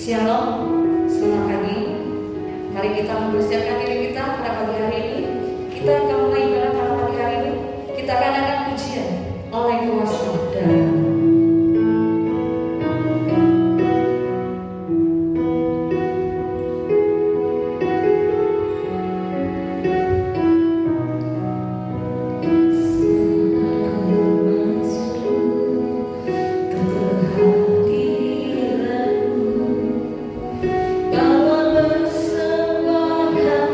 Shalom, selamat pagi. Mari kita mempersiapkan diri kita pada pagi hari ini. Kita akan mulai ibadah pada pagi hari ini. Kita akan angkat pujian oleh kuasa darah. Bawa bersembahkan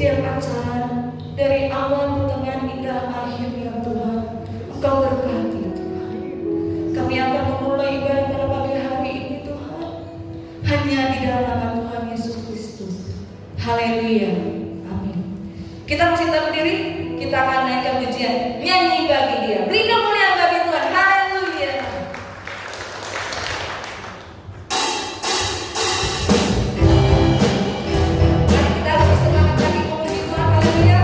setiap acara, dari awal, pertengahan, hingga akhirnya Tuhan, Engkau berkati Tuhan. Kami akan memulai ibadah pada pagi hari ini Tuhan, hanya di dalam nama Tuhan Yesus Kristus. Haleluya, amin. Kita masih tetap berdiri, kita akan naikkan pujian, nyanyi bagi Dia, beri kemuliaan bagi Tuhan. Haleluya. Kita harus semangat lagi memuji Tuhan. Haleluya.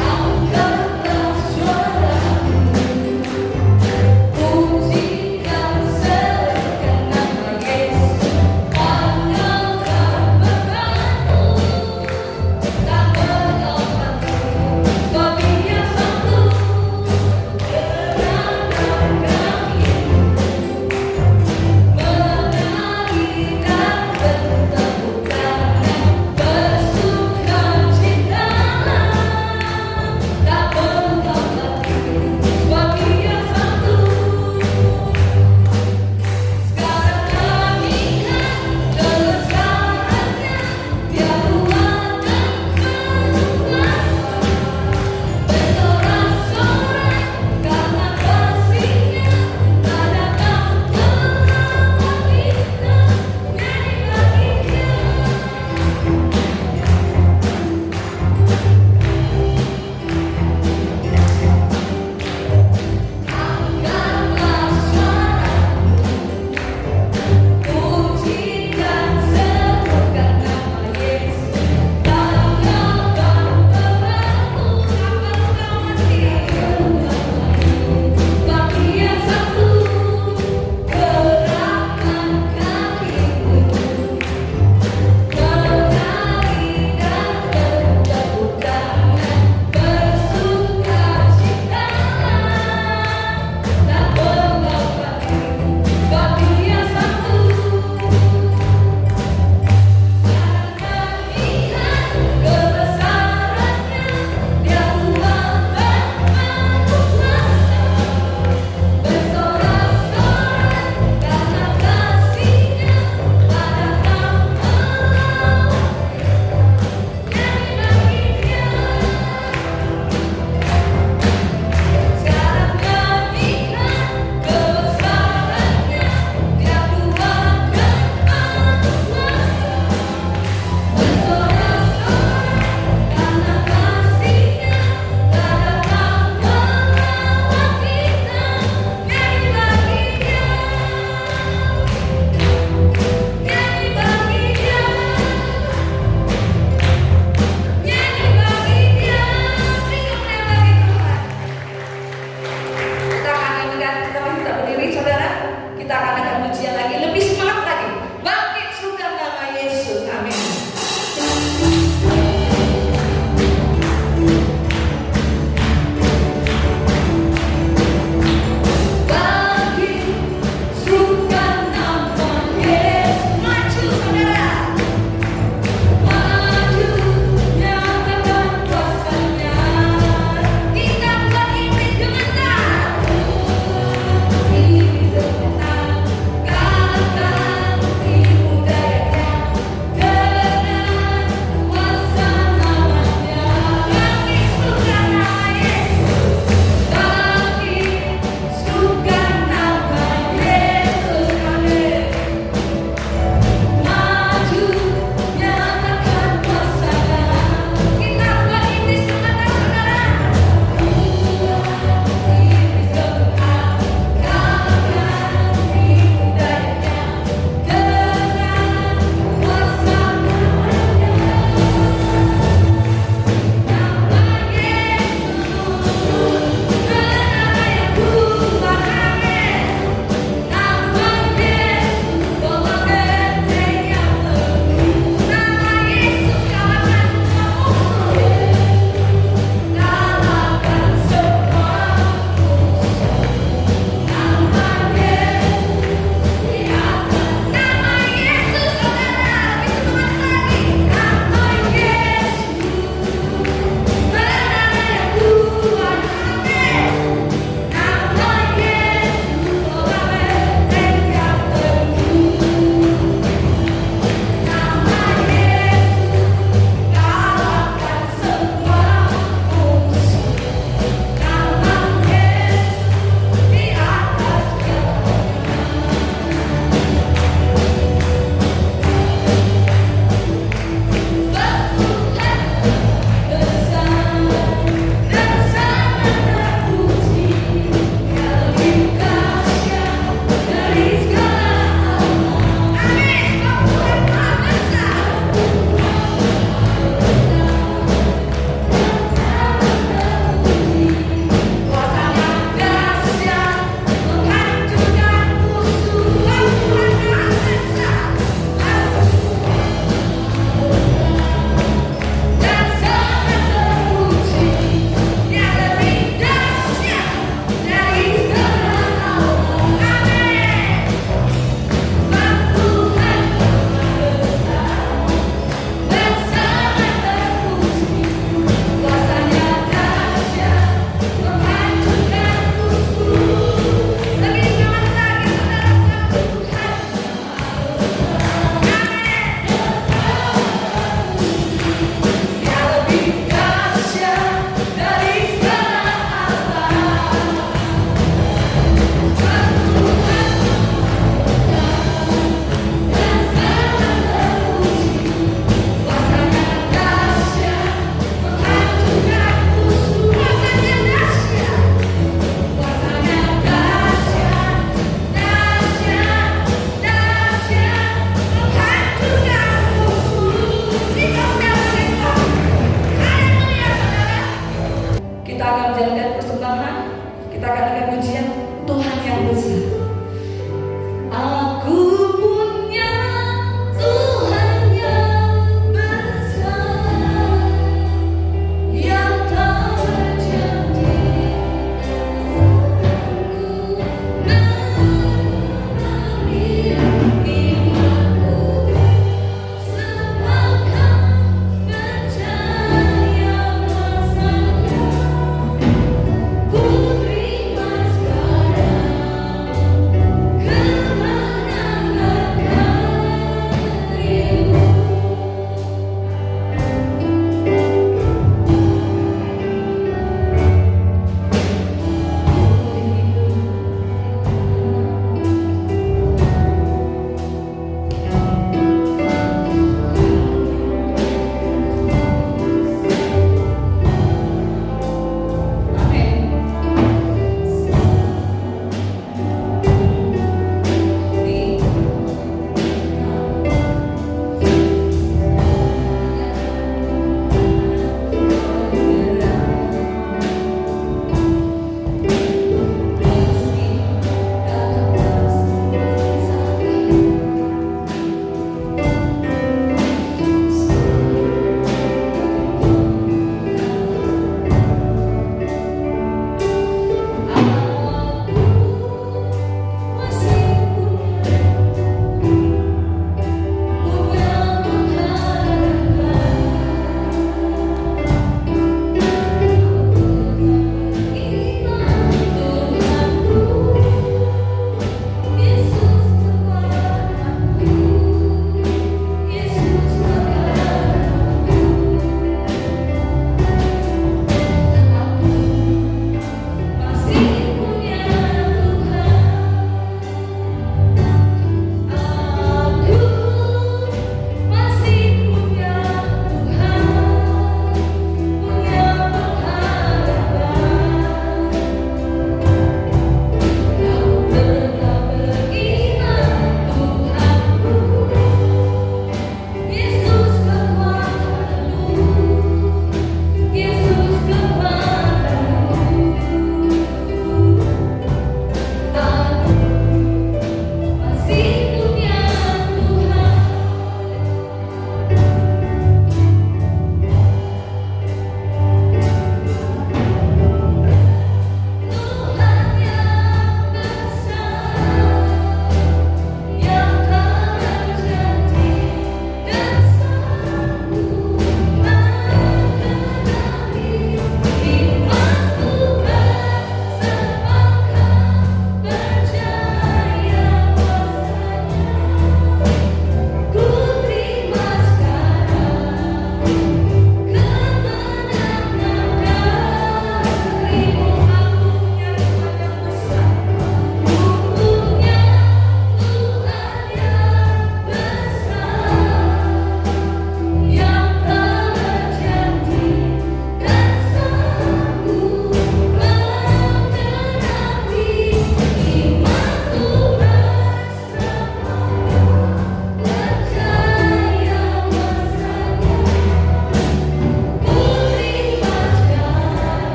Angkatlah suaramu, pujikan dan persembahan. Kita akan dengar pujian Tuhan yang besar. Aku punya Tuhan yang besar, yang tak berjanji memiliki aku, sepakat percaya masanya, ku terima sekarang kebenaran.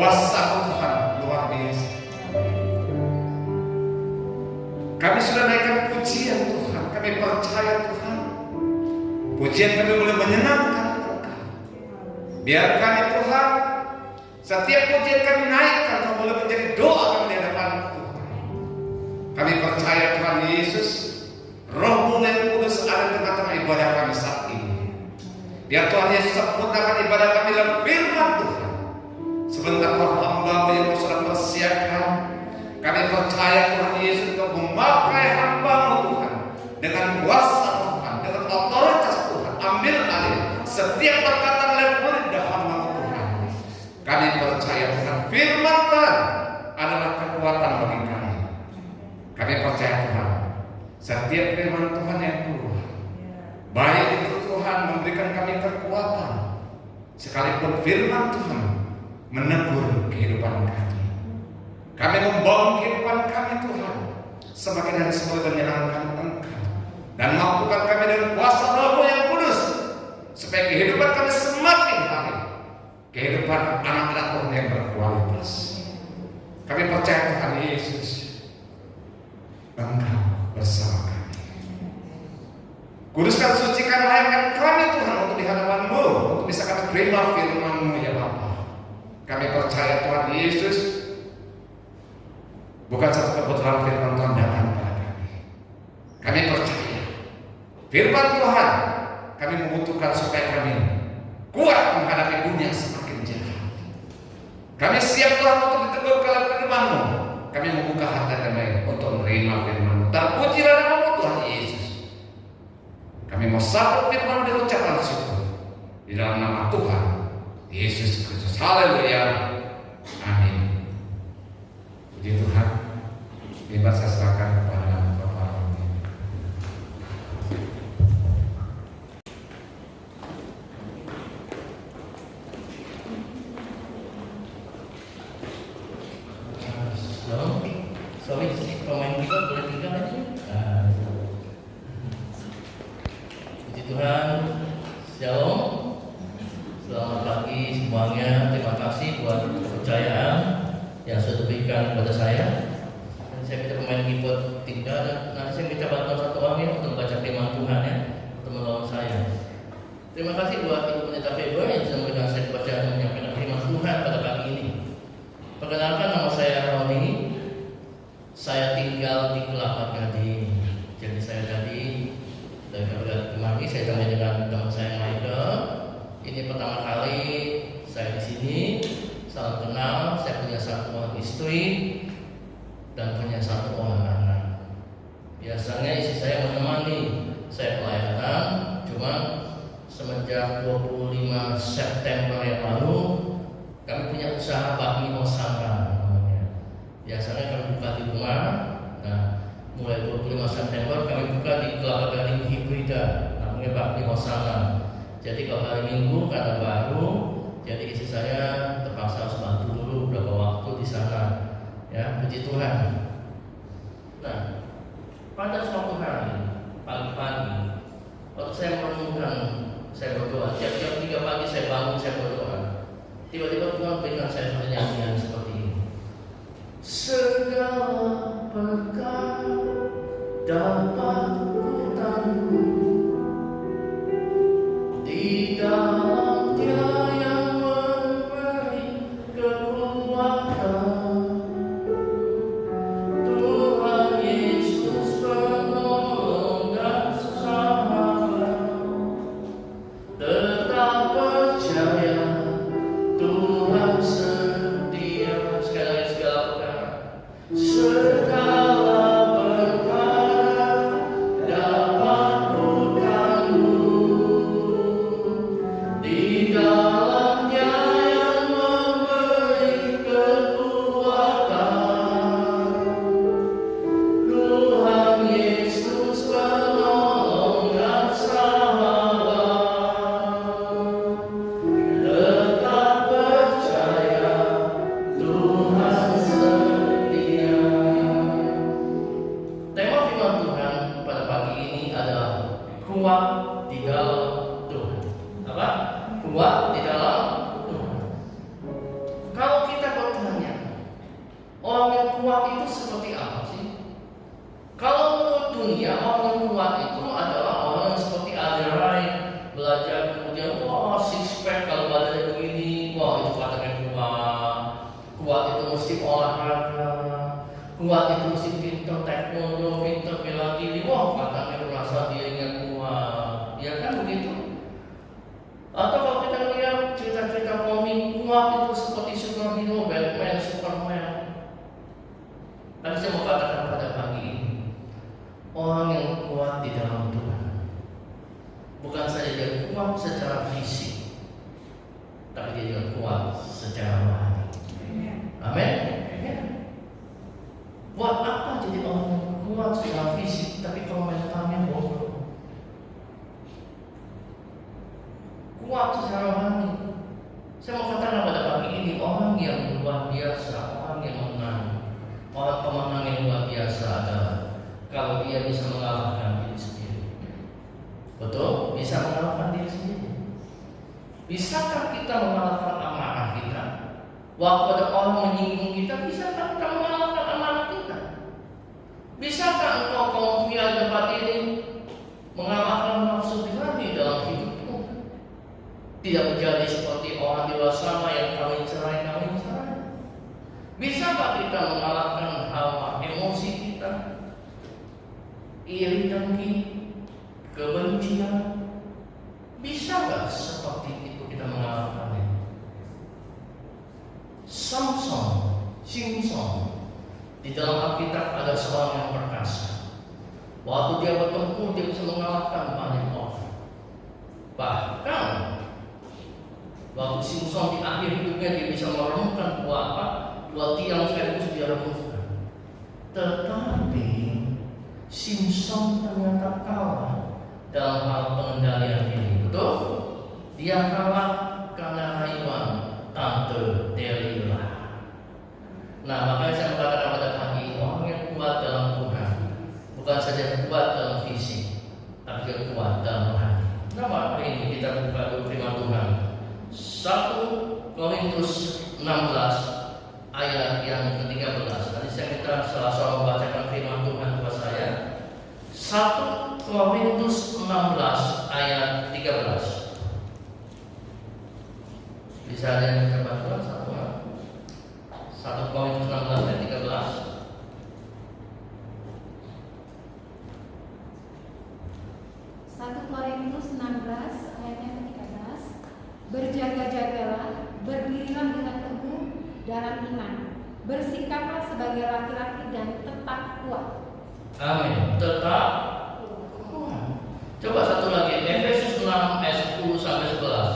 Kuasa Tuhan luar biasa. Kami sudah naikkan pujian Tuhan. Kami percaya Tuhan, pujian kami boleh menyenangkan Engkau. Biarkan ya Tuhan, setiap pujian kami naikkan, kau boleh menjadi doa kami di hadapan Tuhan. Kami percaya Tuhan Yesus, Roh-Mu yang kudus ada di tengah-tengah ibadah kami saat ini. Biar Tuhan Yesus sempurnakan ibadah kami dalam firman Tuhan. Sebentar roh hamba yang kau sudah persiapkan, kami percaya Tuhan Yesus kau memakai hamba-Mu Tuhan dengan kuasa Tuhan, dengan otoritas Tuhan. Ambil alih setiap perkataan lewat lidah hamba-Mu Tuhan. Kami percaya Tuhan, firman Tuhan adalah kekuatan bagi kami. Kami percaya Tuhan, setiap firman Tuhan yang keluar, baik itu Tuhan memberikan kami kekuatan, sekalipun firman Tuhan menegur kehidupan kami. Kami membangun kehidupan kami Tuhan, semakin hari semakin menyenangkan Engkau, dan mampukan kami dengan kuasa Roh-Mu yang kudus, supaya kehidupan kami semakin hari kehidupan anak-anak Tuhan yang berkualitas. Kami percaya Tuhan Yesus, Engkau bersama kami. Kuduskan, sucikan, layakkan kami Tuhan untuk di hadapan-Mu, untuk bisa kami terima firman-Mu ya Bapa. Kami percaya Tuhan Yesus, bukan satu kebetulan firman Tuhan datang kepada kami. Kami percaya firman Tuhan kami membutuhkan supaya kami kuat menghadapi dunia semakin jahat. Kami siap Tuhan untuk ditegur kalau firman-Mu. Kami membuka hati kami untuk menerima firman-Mu. Terpujilah nama-Mu Tuhan Yesus. Kami mau sambut firman-Mu dengan ucapan syukur di dalam nama Tuhan Yesus Kristus. Haleluya. Amin. Puji Tuhan. Bebas saya serahkan kepada Bapak Roni. Sorry, pemain kita boleh tinggal aja. Puji Tuhan. Shalom. Selamat pagi semuanya. Terima kasih buat kepercayaan yang sudah diberikan kepada saya. Dan saya minta pemain keyboard tinggal. Nanti saya minta bantuan satu orang ya untuk membaca firman Tuhan ya, untuk menolong saya. Terima kasih buat Ibu Pendeta Februari yang sudah memberikan saya kepercayaan menyampaikan firman Tuhan pada pagi ini. Perkenalkan, nama saya Roni. Saya tinggal di Kelapa Gading. Jadi saya tadi dari Kelapa Gading kemari, saya temui dengan teman saya Michael. Ini pertama kali saya di sini. Salam kenal. Saya punya satu orang istri dan punya satu orang anak. Biasanya istri saya menemani saya pelayanan, cuma semenjak 25 September yang lalu kami punya usaha bakmi Osaka. Biasanya kami buka di rumah. Nah, mulai 25 September kami buka di Kelapa Gading Hibrida, namanya bakmi Osaka. Jadi kalau hari Minggu karena baru, jadi istri saya terpaksa harus bantu dulu beberapa waktu di sana. Ya, puji Tuhan. Nah, pada suatu hari pagi-pagi, waktu saya merenungkan, saya berdoa. Tiap-tiap 3 pagi saya bangun, saya berdoa. Tiba-tiba Tuhan berikan saya satu nyanyian seperti ini. Segala berkat dapat ku tanggung di dalam Dia yang memberi kekuatan. Tuhan Yesus penolong dan sahabat. Tetap percaya Tuhan setia. Sekali lagi segala perkara. Segala perkara dapat ku tanggung di dalam Dia yang memberi kekuatan. Tuhan Yesus penolong dan sahabat. Tetap percaya Tuhan setia. Tema firman Tuhan pada pagi ini adalah kuat di dalam Tuhan. Apa? Kuat di dalam Tuhan. Kalau kita orang yang kuat itu seperti apa sih? Kalau menurut dunia, orang yang kuat itu adalah orang yang seperti Aderai, belajar kemudian wah six pack, kalau badannya begini, wah itu katanya kuat. Kuat itu mesti olahraga, kuat itu mesti pintar taekwondo, pintar bela diri, wah katanya merasa dirinya kuat. Ya kan begitu? Atau kalau kita lihat cerita-cerita komik, kuat itu seperti superhero, Batman, Superman. Tapi saya mau katakan pada pagi ini, orang yang kuat di dalam Tuhan bukan saja dia kuat secara fisik, tapi dia juga kuat secara rohani. Amin. Buat apa jadi orang yang kuat secara fisik, tapi kalau mentalnya bodoh? Kuat secara rohani. Saya mau katakan pada pagi ini, orang yang luar biasa, orang yang menang, orang pemenang yang luar biasa adalah kalau dia bisa mengalahkan diri sendiri. Betul? Bisa mengalahkan diri sendiri. Bisakah kita mengalahkan amarah kita? Waktu ada orang menyinggung kita, bisakah kita mengalahkan amarah kita? Bisakah engkau kaum pria tempat ini mengalahkan nafsu tirani dalam hidupmu? Tidak menjadi seperti orang di luar sana yang kawin cerai. Bisakah kita mengalahkan hawa emosi kita, iri dengki, kebencian? Bisakah seperti itu kita mengalahkannya? Samson di dalam Alkitab ada seorang yang perkasa. Waktu dia bertempur, dia bisa mengalahkan banyak orang. Bahkan waktu Samson di akhir hidupnya, dia bisa meremukkan dua tiang Venus, dia remukkan. Tetapi Samson ternyata kalah dalam hal pengendalian diri. Betul? Dia kalah karena rayuan Tante Delilah. Nah, makanya saya mengatakan pada pagi, orang yang kuat dalam Tuhan bukan saja kuat dalam fisik, tapi juga kuat dalam rohani. Nah, hari ini kita buka dulu firman Tuhan. 1 Korintus 16 ayat yang ke-13. Nanti saya minta salah seorang membacakan firman Tuhan buat saya. 1 Korintus 16 ayat 13. Bisa ada yang bisa baca? 1 Korintus 16 ayat 13. 1 Korintus 16 ayatnya ke-13. Berjaga-jagalah, berdirilah dengan teguh dalam iman, bersikaplah sebagai laki-laki dan tetap kuat. Amin. Tetap kuat. Coba satu lagi, Efesus 6 ayat 10 sampai 11.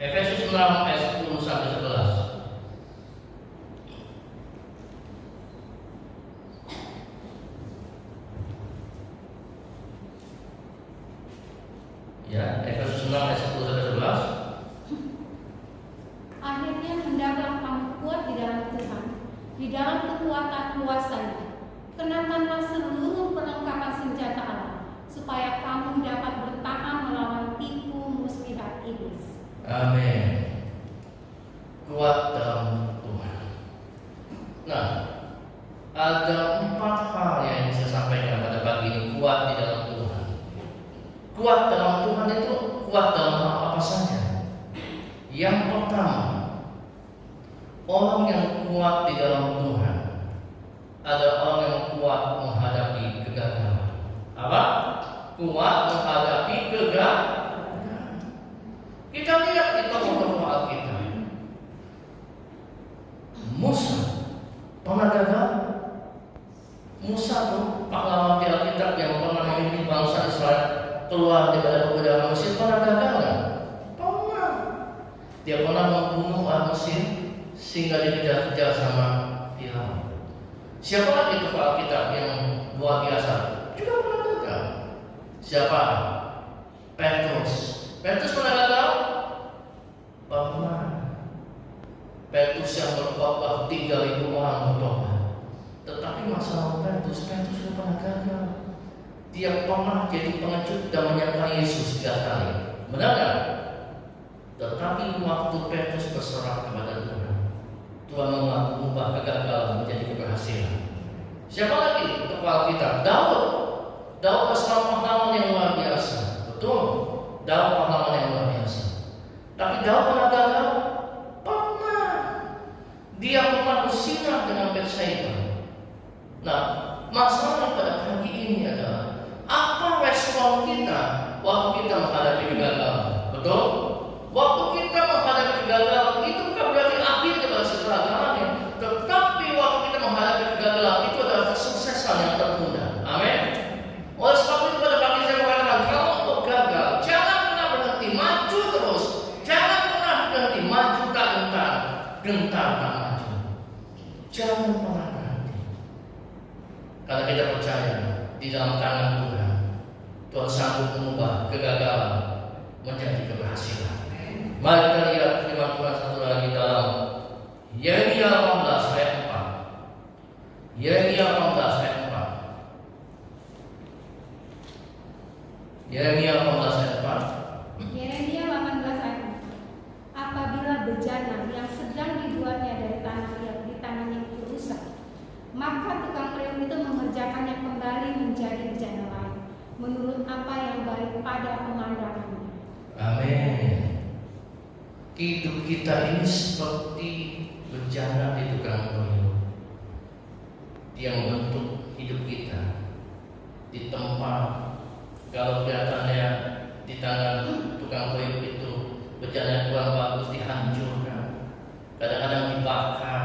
Efesus 6 ayat 10 sampai 11. Ya, Efesus 6 ayat 10 sampai 11. Akhirnya hendaklah kamu kuat di dalam Tuhan, di dalam kekuatan kuasanya. Kenakanlah seluruh perlengkapan senjata Allah, supaya kamu dapat bertahan melawan tipu muslihat iblis. Amin. Kuat dalam Tuhan. Nah, ada 4 hal yang saya sampaikan pada pagi ini. Kuat di dalam Tuhan. Kuat dalam Tuhan itu kuat dalam hal apa saja. Yang pertama, orang yang kuat di dalam Tuhan adalah orang yang kuat menghadapi kegagalan. Apa? Kuat menghadapi kegagalan. Kita lihat di tokoh-tokoh Alkitab. Musa pernah gagal. Musa tuh pahlawan di Alkitab yang pernah memimpin bangsa Israel keluar daripada perbudakan Mesir, pernah gagal nggak? Pernah. Dia pernah membunuh orang Mesir sehingga dikejar-kejar sama Firaun. Siapa lagi tokoh Alkitab yang luar biasa? Juga pernah gagal. Siapa? Petrus. Petrus pernah gagal? Pernah. Petrus yang berkhotbah 3.000 orang bertobat. Tetapi masalah Petrus sudah pernah gagal. Dia pernah jadi pengecut dan menyangka Yesus 3 kali. Benar kan? Tetapi waktu Petrus berserah kepada Tuhan, Tuhan mengubah kegagalan menjadi keberhasilan. Siapa lagi kepala kita? Daud. Daud adalah pahlawan yang luar biasa. Betul. Daud pahlawan yang luar biasa. Tapi Daud pernah gagal? Pernah. Dia pernah bersinah dengan Bathsheba. Nah, masalah pada pagi ini adalah apa respon kita waktu kita menghadapi kegagalan? Betul? Waktu kita menghadapi kegagalan itu bukan berarti akhir daripada segala-galanya, tetapi waktu kita menghadapi kegagalan itu adalah kesuksesan yang tertunda. Amin. Oleh sebab itu pada pagi saya mengatakan, kalau engkau gagal, jangan pernah berhenti, maju terus. Jangan pernah berhenti, maju tak gentar, gentar tak maju. Jangan pernah berhenti. Karena kita percaya di dalam tangan Tuhan, Tuhan sanggup mengubah kegagalan menjadi keberhasilan. Mari kita lihat firman Tuhan satu lagi dalam Yeremia 18 ayat 4. Yeremia 18 ayat 4. Yeremia 18 ayat 4. Yeremia 18 ayat 4. Apabila bejana yang sedang dibuatnya dari di tangannya itu rusak, maka tukang periuk itu mengerjakannya kembali menjadi bejana lain, menurut apa yang baik pada pemandangannya. Amin. Hidup kita ini seperti bejana di tukang periuk. Dia membentuk hidup kita di tempat. Kalau kelihatannya di tangan tukang periuk itu bejana kurang bagus, dihancurkan, kadang-kadang dibakar,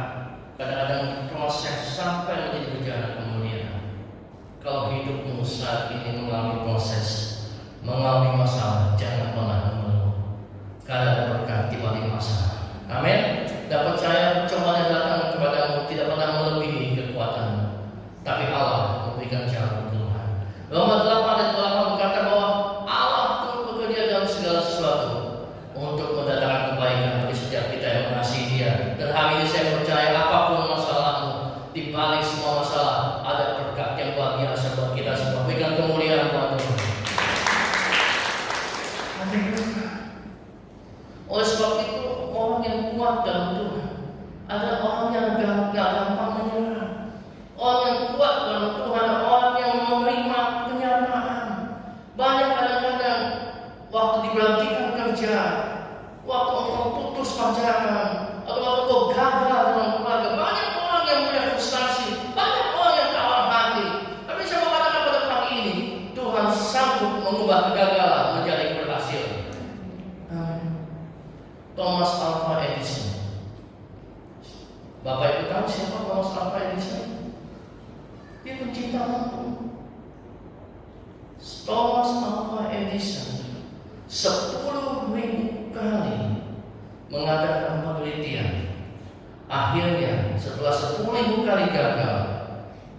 kadang-kadang diproses sampai menjadi bejana kemuliaan. Kalau hidupmu saat ini mengalami proses, mengalami masalah, jangan pernah mengeluh, karena ada berkat di balik masalah. Amin. Dan percaya cobaan yang datang kepadamu tidak pernah melebihi kekuatanmu, tapi Allah memberikan jalan Tuhan. Roma 8 ayat 8 berkata bahwa Allah turut bekerja dalam segala sesuatu untuk mendatangkan kebaikan bagi setiap kita yang mengasihi Dia. Dan hari ini saya percaya apapun masalahmu, di balik semua masalah ada berkat yang luar biasa buat kita semua. Berikan kemuliaan buat Tuhan. Oleh sebab itu orang yang kuat dalam Tuhan adalah orang yang gak gampang menyerah. Orang yang kuat dalam Tuhan, orang yang menerima kenyataan. Banyak kadang-kadang waktu diberhentikan kerja, waktu engkau putus pacaran, atau waktu engkau gagal dalam keluarga, banyak orang yang mudah frustasi, banyak orang yang tawar hati. Tapi saya mau katakan pada pagi ini, Tuhan sanggup mengubah kegagalan menjadi berhasil. Thomas Alva Edison. Bapak Ibu tahu siapa Thomas Alva Edison? Dia pencinta lampu. Thomas Alva Edison 10.000 kali mengadakan penelitian. Akhirnya setelah 10.000 kali gagal,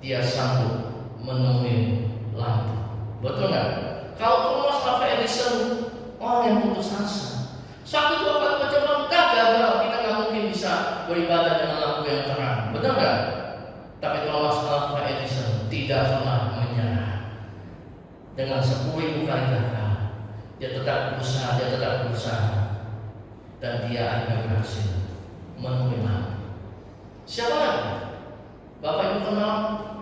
dia sanggup menemui lampu. Betul nggak? Kalau Thomas Alva Edison orang yang putus asa, satu dua kali percobaan gagal, kita nggak mungkin bisa beribadah dengan lampu yang terang. Betul nggak? Tapi Thomas Alva Edison tidak pernah menyerah. Dengan 10.000 kali gagal, dia tetap berusaha, dan dia akhirnya berhasil menemui lampu. Siapa lagi? Bapak Ibu kenal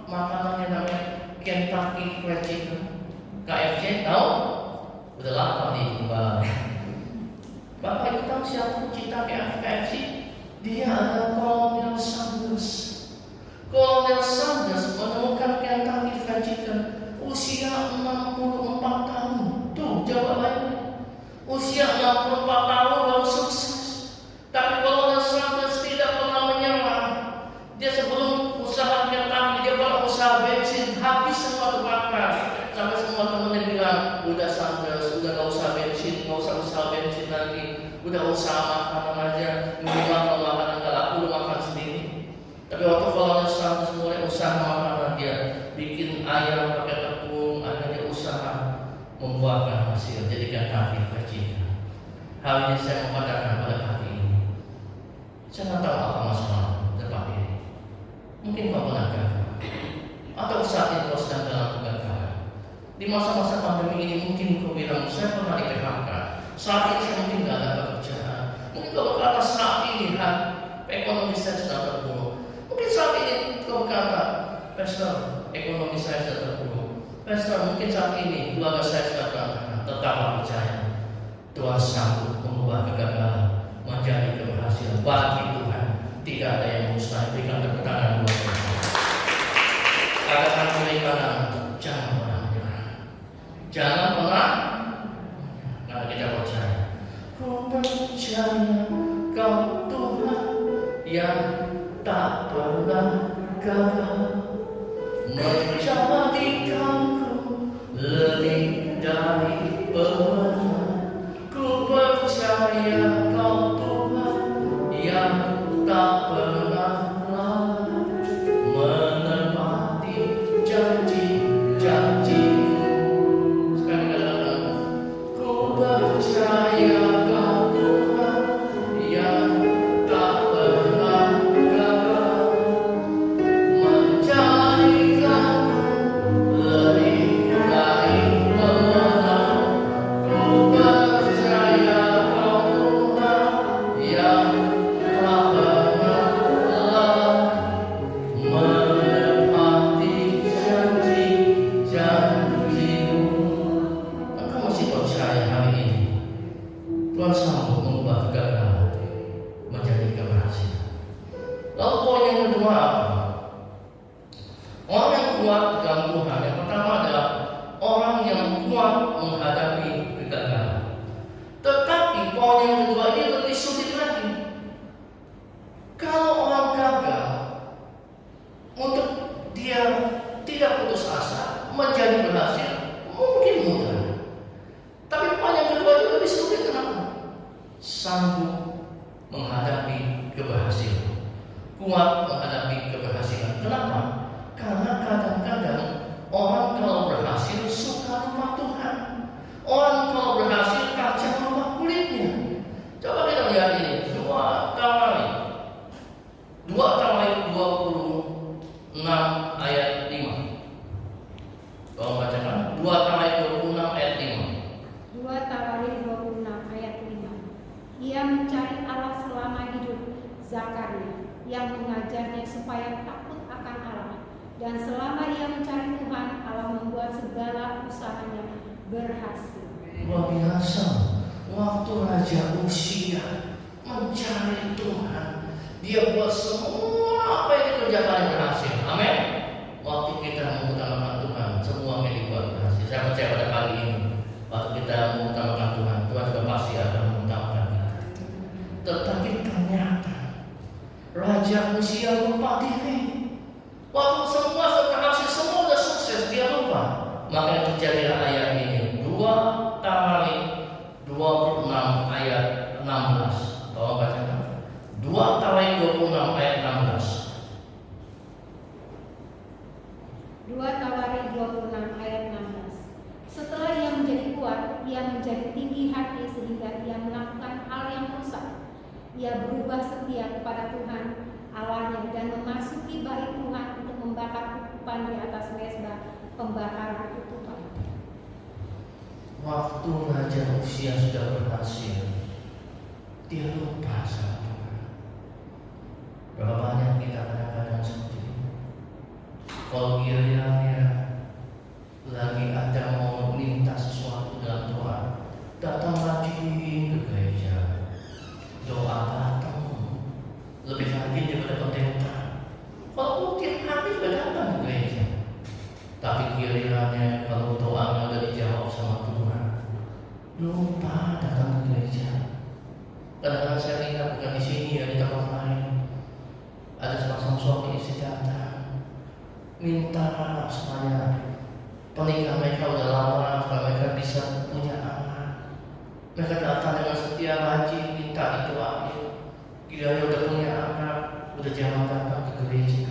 makanan yang namanya Kentucky Fried Chicken, KFC, tahu? Udah lama nih Mbak. Bapak Ibu tahu siapa pencipta KFC? Dia adalah Colonel Sanders. Colonel Sanders menemukan Kentucky Fried Chicken usia 64 tahun. Tuh jawabannya. Usia 64 tahun baru sukses. Tapi Colonel Sanders tidak pernah menyerah. Dia sebelum usaha Kentucky, dia pernah usaha bensin, habis semua terbakar. Sampai semua temennya bilang, udah Sanders, udah gak usah bensin, gak usah usaha bensin lagi, udah usaha makanan aja, minimal kalau makanan gak laku, lu makan sendiri. Tapi waktu Colonel Sanders mulai usaha makanan, dia bikin ayam pakai tepung, akhirnya usaha membuahkan hasil, jadikan kaki kecil. Hal ini saya mau katakan pada pagi ini, saya nggak tahu apa masalah depan ini. Mungkin kau pernah gagal, atau saat ini kau sedang dalam kegagalan. Di masa-masa pandemi ini mungkin kau bilang, saya pernah di PHK, saat ini saya mungkin nggak ada pekerjaan. Mungkin kau berkata saat ini ekonomi saya sudah terpuruk. Mungkin saat ini kau berkata, Pastor, ekonomi saya sudah terpuruk. Pastor, mungkin saat ini keluarga saya sudah berantakan. Tetaplah percaya, Tuhan sanggup mengubah kegagalan menjadi keberhasilan. Bagi Tuhan tidak ada yang mustahil. Berikan tepuk tangan buat Tuhan. Katakan kebaikan, jangan pernah menyerah. Jangan pernah, karena kita percaya. Ku percaya Kau Tuhan yang tak pernah gagal, menjadikanku lebih dari pemenang. Ku percaya Kau Tuhan yang tak pernah lalai, menepati janji-janji-Mu. Sekali katakan, ku percaya Kau Tuhan yang tak pernah gagal, menjadikanku lebih dari pemenang. Ku percaya Kau Tuhan yang tak pernah lalai, menepati janji-janji-Mu. Engkau masih percaya hari ini Tuhan sanggup mengubah kegagalan menjadi keberhasilan. Lalu poin yang kedua apa? Orang yang kuat dalam Tuhan, yang pertama adalah orang yang kuat menghadapi kegagalan. Tetapi poin yang kedua ini lebih sulit lagi. Kalau orang gagal, untuk dia tidak putus asa menjadi berhasil mungkin mudah. Tapi poin yang kedua itu lebih sulit. Kenapa? Sanggup menghadapi keberhasilan, kuat menghadapi keberhasilan. Kenapa? Karena kadang-kadang orang kalau berhasil suka lupa Tuhan. Orang kalau berhasil kacau lupa kulitnya. Coba kita lihat ini 2 Tawarikh 26 ayat 5. Tolong bacakan 2 Tawarikh 26 ayat 5. 2 Tawarikh 26 ayat 5. Ia mencari Allah selama hidup Zakaria, yang mengajarnya supaya takut akan Allah. Dan selama ia mencari Tuhan, Allah membuat segala usahanya berhasil. Luar biasa. Waktu Raja Uzia mencari Tuhan, dia buat semua apa yang dikerjakan berhasil. Amin. Waktu kita mengutamakan Tuhan, semua yang dibuat berhasil. Saya percaya pada kali ini, waktu kita mengutamakan Tuhan, Tuhan juga pasti akan mengutamakan kita. Tetapi ternyata Raja Uzia lupa diri. Waktu semua sudah berhasil, semua sudah sukses, dia lupa. Maka terjadilah ayat ini, 2 Tawarikh 26 ayat 16. Tolong bacakan 2 Tawarikh 26 ayat 16. 2 Tawarikh 26 ayat 16. Setelah ia menjadi kuat, ia menjadi tinggi hati sehingga ia melakukan hal yang rusak. Ia berubah setia kepada Tuhan Allahnya dan memasuki bait Tuhan untuk membakar kukupan di atas mezbah pembakaran kukupan. Waktu Raja Uzia sudah berhasil, dia lupa sama Tuhan. Berapa banyak kita kadang-kadang seperti itu. Kalau kiranya lagi ada mau minta sesuatu dalam Tuhan, datang lagi ke gereja, doa datang lebih lagi daripada pendeta. Kalau tiap hari juga datang ke gereja, tapi kiranya kalau doa nggak dijawab sama Tuhan, lupa datang ke gereja. Kadang-kadang saya lihat bukan di sini, ya di tempat lain, ada sepasang suami istri datang minta supaya pernikahan mereka udah lama, supaya mereka bisa punya anak. Mereka datang dengan setia rajin minta didoain. Kiranya udah punya anak, udah jangan datang ke gereja.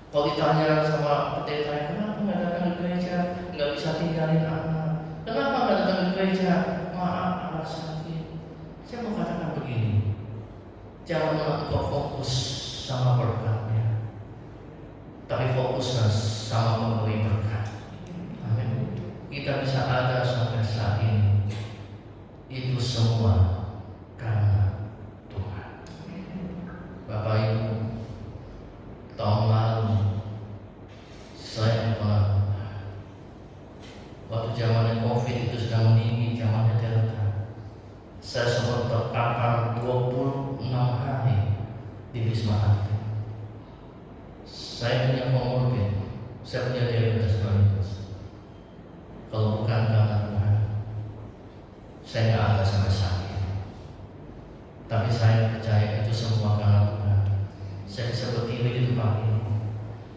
Kalau ditanya sama pendeta, kenapa nggak datang ke gereja? Nggak bisa tinggalin anak. Kenapa nggak datang ke gereja? Maaf, anak sakit. Saya mau katakan begini, jangan engkau fokus sama berkatnya, tapi fokuslah sama memberi berkat. Amin. Kita bisa ada sampai saat ini, itu semua karena Tuhan. Saya sempat terpapar 26 hari di Wisma Atlet. Saya punya komorbid, saya punya diabetes mellitus. Kalau bukan karena Tuhan, saya nggak ada sampai sakit. Tapi saya percaya itu semua karena Tuhan. Saya bisa berdiri di tempat ini,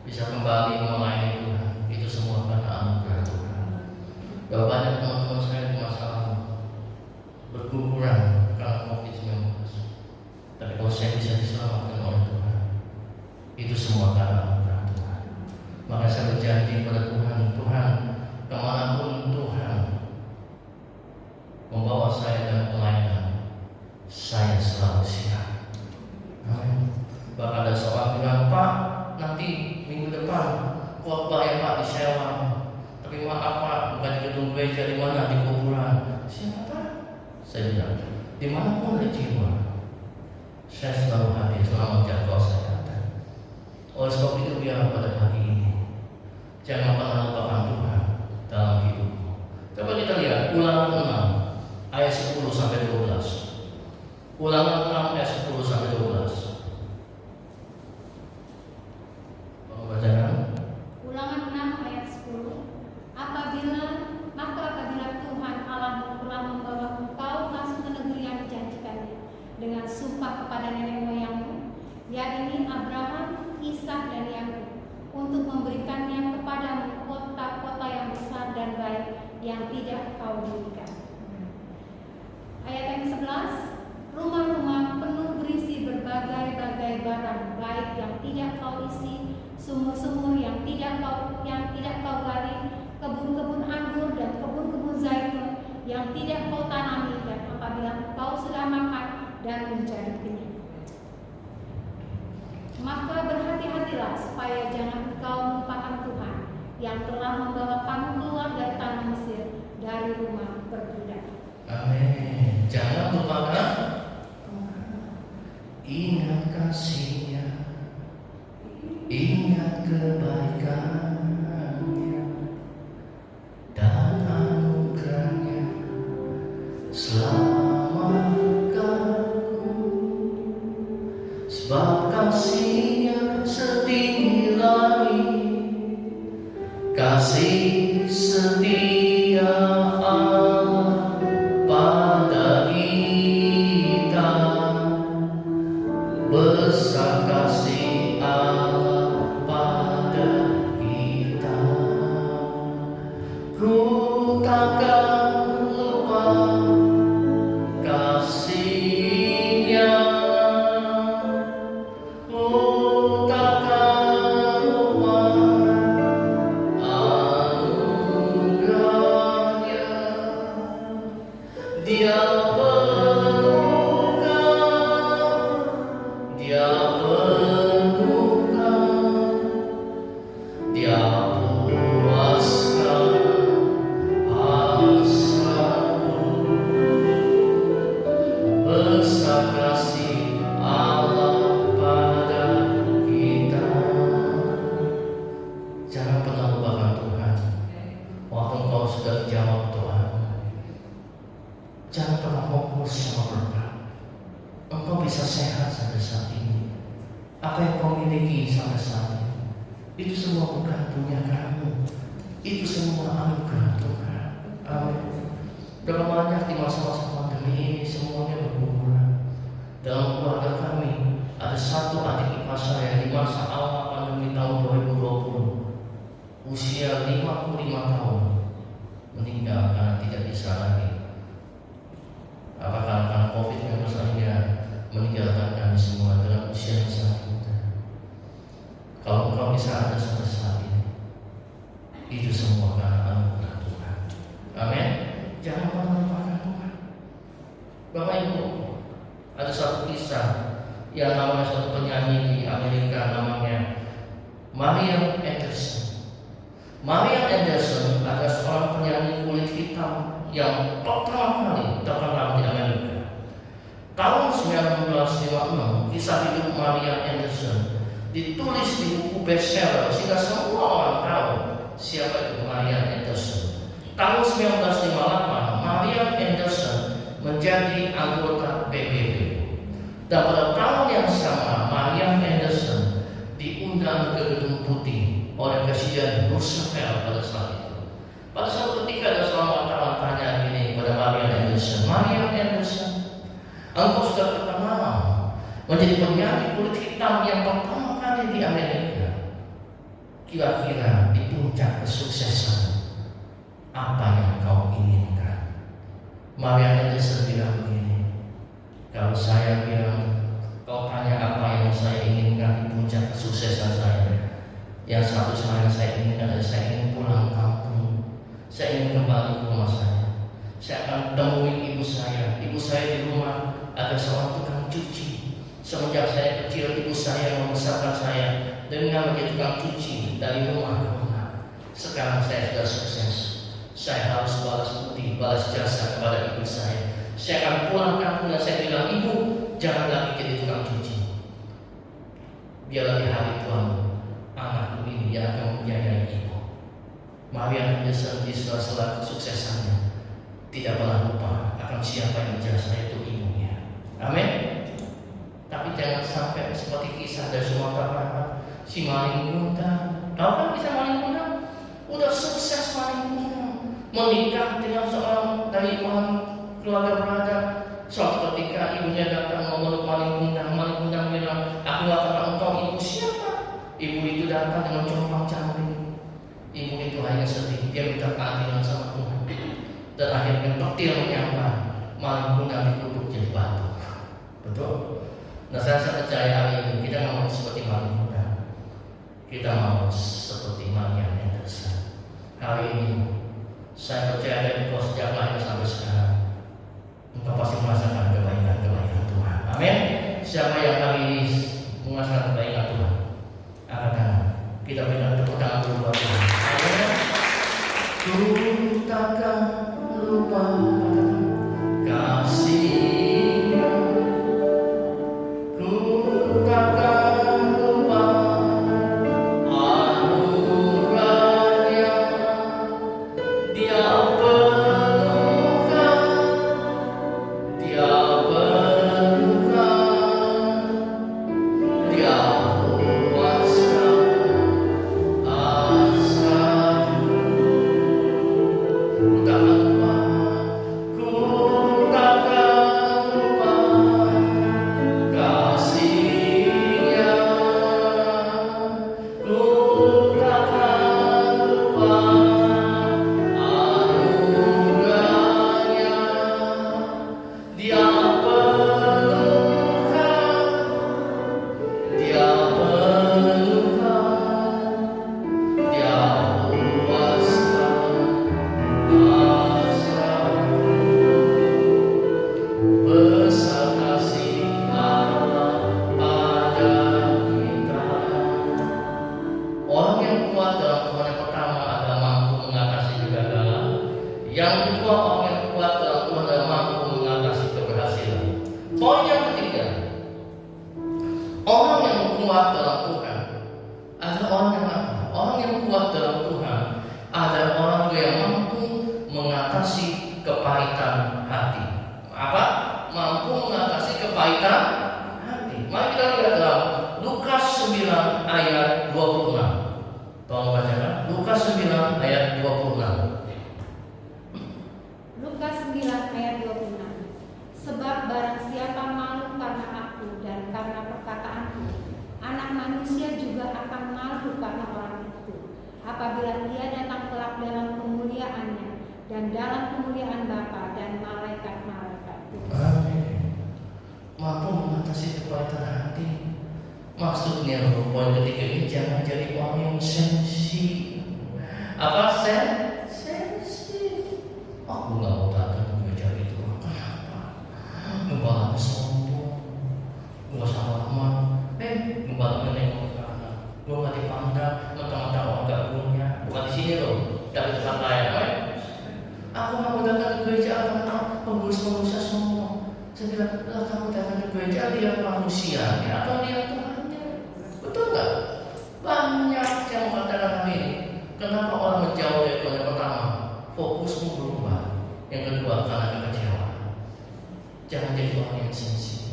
bisa kembali melayani Tuhan. Itu semua karena anugerah Tuhan. Gak banyak teman-teman saya di masa lalu berguguran karena COVID-19. Tapi kalau saya bisa diselamatkan oleh Tuhan, itu semua karena anugerah Tuhan. Maka saya berjanji pada Tuhan, Tuhan, kemanapun Tuhan membawa saya dalam pelayanan, saya selalu siap. Amin. Bahkan ada seorang bilang, Pak, nanti minggu depan khotbah ya Pak disewa. Tapi maaf Pak, bukan di gedung gereja, di mana? Di kuburan. Siapa? Saya bilang, di mana pun ada jiwa, saya selalu hadir selama jadwal saya datang. Oleh sebab itu biar pada hari ini jangan pernah lupakan Tuhan dalam hidupmu. Coba kita lihat Ulangan 6 ayat 10 sampai 12. Ulangan 6 ayat 10 sampai 12. Bacaan. Ulangan 6 ayat 10. Apabila Tuhan Allahmu telah membawa engkau masuk ke negeri yang dijanjikannya dengan sumpah kepada nenek moyangmu, yakni Abraham, Ishak dan Yakub, untuk memberikannya kepadamu kota-kota yang besar dan baik yang tidak kau dirikan. Ayat yang 11. Rumah-rumah penuh berisi berbagai-bagai barang baik yang tidak kau isi, sumur-sumur yang tidak kau gali, kebun-kebun anggur dan kebun-kebun zaitun yang tidak kau tanami, dan apabila kau sudah makan dan menjadi kenyang, maka berhati-hatilah supaya jangan engkau melupakan Tuhan yang telah membawa kamu keluar dari tanah Mesir, dari rumah berbudak. Amin. Jangan lupakan, ingat kasih-Nya, ingat kebaikan-Nya dan anugerah-Nya selamatkanku. Sebab kasih-Nya setinggi langit, kasih setia Allah pada kita, besar kasih Allah pada kita. Ku takkan lupa kasih-Nya, ku takkan lupa anugerah-Nya. Dia penuhkan, Dia penuhkan, Dia puaskan hasratku. Besar kasih Allah pada kita. Jangan pernah lupakan Tuhan waktu engkau sudah dijawab Tuhan. Jangan pernah fokus sama berkat. Engkau bisa sehat sampai saat ini. Apa yang kau miliki sampai saat ini, itu semua bukan punya kamu. Itu semua anugerah Tuhan. Amin. Berapa banyak di masa-masa pandemi ini semuanya berguguran. Dalam keluarga kami ada satu adik ipar saya di masa awal pandemi tahun 2020, usia 55 tahun, meninggal karena tidak bisa lagi. Apakah karena COVID-19 sehingga meninggalkan kami semua dalam usia yang sangat muda. Kalau engkau bisa ada sampai saat ini, itu semua karena anugerah Tuhan. Amin. Jangan pernah lupakan Tuhan. Bapak Ibu, ada satu kisah yang namanya satu penyanyi di Amerika namanya Marian Anderson. Marian Anderson adalah seorang penyanyi kulit hitam yang pertama kali terkenal di Amerika. Tahun 1956, kisah hidup Marian Anderson ditulis di buku bestseller sehingga semua orang tahu siapa itu Marian Anderson. Tahun 1958, Marian Anderson menjadi anggota PBB. Dan pada tahun yang sama, Marian Anderson diundang ke Gedung Putih oleh Presiden Roosevelt pada saat itu. Pada suatu ketika ada seorang wartawan tanya ini pada Marian Anderson, Marian Anderson, engkau sudah terkenal menjadi penyanyi kulit hitam yang pertama kali di Amerika. Kira-kira di puncak kesuksesan apa yang kau inginkan? Marian Anderson bilang begini, kalau saya bilang kau tanya apa yang saya inginkan di puncak kesuksesan saya, yang satu saya inginkan adalah saya ingin pulang kampung, saya ingin kembali ke rumah saya. Saya akan temui ibu saya di rumah ada seorang tukang cuci. Semenjak saya kecil, ibu saya membesarkan saya dengan menjadi tukang cuci dari rumah ke rumah. Sekarang saya sudah sukses. Saya harus balas budi, balas jasa kepada ibu saya. Saya akan pulang kampung dan saya bilang, ibu, jangan lagi jadi tukang cuci. Biarlah di hari tuamu, anakku ini yang akan membiayai ibu. Marian Anderson di sela-sela kesuksesannya tidak pernah lupa akan siapa yang menjasa itu ibunya. Amin. Tapi jangan sampai seperti kisah dari Sumatera Barat, si maling kundang. Tahu kan kisah maling kundang? Udah sukses maling kundang, menikah dengan seorang dari orang keluarga berada. Suatu ketika ibunya datang memeluk maling kundang bilang, aku gak kenal engkau, ibu siapa? Ibu itu datang dengan compang-camping. Ibu itu hanya sedih, dia minta keadilan sama Tuhan. Dan akhirnya petir menyambar, maling kundang dikutuk jadi batu. Betul? Nah, saya percaya hari ini kita nggak mau seperti maling kundang, kita mau seperti Marian Anderson. Hari ini saya percaya dari engkau sejak lahir sampai sekarang, engkau pasti merasakan kebaikan Tuhan. Amin. Siapa yang hari ini merasakan kebaikan Tuhan? Akan kita berikan tepuk tangan dulu buat Tuhan. Amin. Ku takkan lupa kasih-Nya, ku takkan lupa anugerah-Nya. Dia penuhkan, Dia penuhkan, Dia puaskan hasratku. Ku takkan lupa, ku takkan lupa kasih-Nya, ku takkan lupa anugerah-Nya. Dia penuhkan, Dia penuhkan, Dia puaskan hasratku. Besar kasih Allah pada kita. Orang yang kuat dalam Tuhan yang pertama adalah mampu mengatasi kegagalan. Yang kedua, orang yang kuat dalam Tuhan adalah mampu mengatasi keberhasilan. Poin yang ketiga, orang yang kuat dalam Tuhan adalah orang yang apa? Orang yang kuat dalam Tuhan adalah orang yang mampu mengatasi kepahitan hati. Apa? Mampu mengatasi kepahitan hati. Mari kita lihat dalam Lukas 9 ayat 26. Tolong bacakan Lukas 9 ayat 26. Lukas 9 ayat 26. Sebab barang siapa malu karena aku dan karena perkataanku, Anak Manusia juga akan malu karena orang itu, apabila Dia datang kelak dalam kemuliaannya dan dalam kemuliaan Bapa dan malaikat-malaikat Tuhan. Amin. Mampu mengatasi kepahitan hati. Maksudnya poin ketiga ini jangan jadi orang yang sensi. Apa sensi? Aku nggak mau datang ke gereja itu. Kenapa? Gembala sombong. Gua salah lama. Gembala menengok ke kanan. Gua nggak dipandang. Mentang-mentang orang nggak punya. Bukan di sini loh. Dari tempat lain. Aku nggak mau datang ke gereja karena pengurus-pengurusnya sombong. Saya bilang, lah kamu datang ke gereja lihat manusianya atau lihat Tuhannya? Betul nggak? Banyak yang mengatakan hal ini. Kenapa orang menjauh dari Tuhan? Yang pertama, fokusmu berubah. Yang kedua, karena kekecewaan. Jangan jadi orang yang sensi.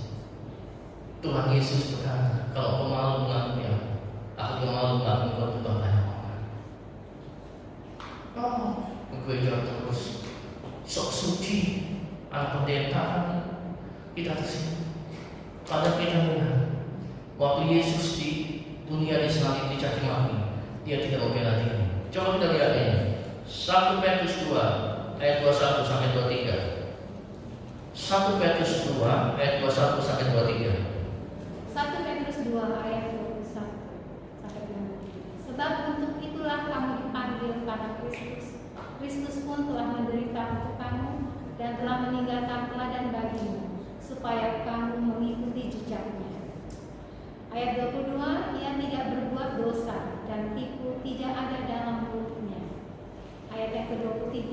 Tuhan Yesus berkata, kalau pemalu mengaku aku pemalu mengaku kau Tuhan banyak orang. Ke gereja terus sok suci, anak pendeta kita tersinggung. Padahal kita melihat waktu Yesus di dunia di salib dicaci maki, dia tidak membela diri. Coba kita lihat ini, 1 Petrus 2 ayat 21 sampai 23. 1 Petrus 2 ayat 21 sampai 23. 1 Petrus 2 ayat 21 sampai 23. Sebab untuk itulah kamu dipanggil pada Kristus. Kristus pun telah menderita untuk kamu dan telah meninggalkan teladan bagimu, supaya kamu mengikuti jejaknya. Ayat 22, ia tidak berbuat dosa dan tipu tidak ada dalam mulutnya. Ayat yang ke-23,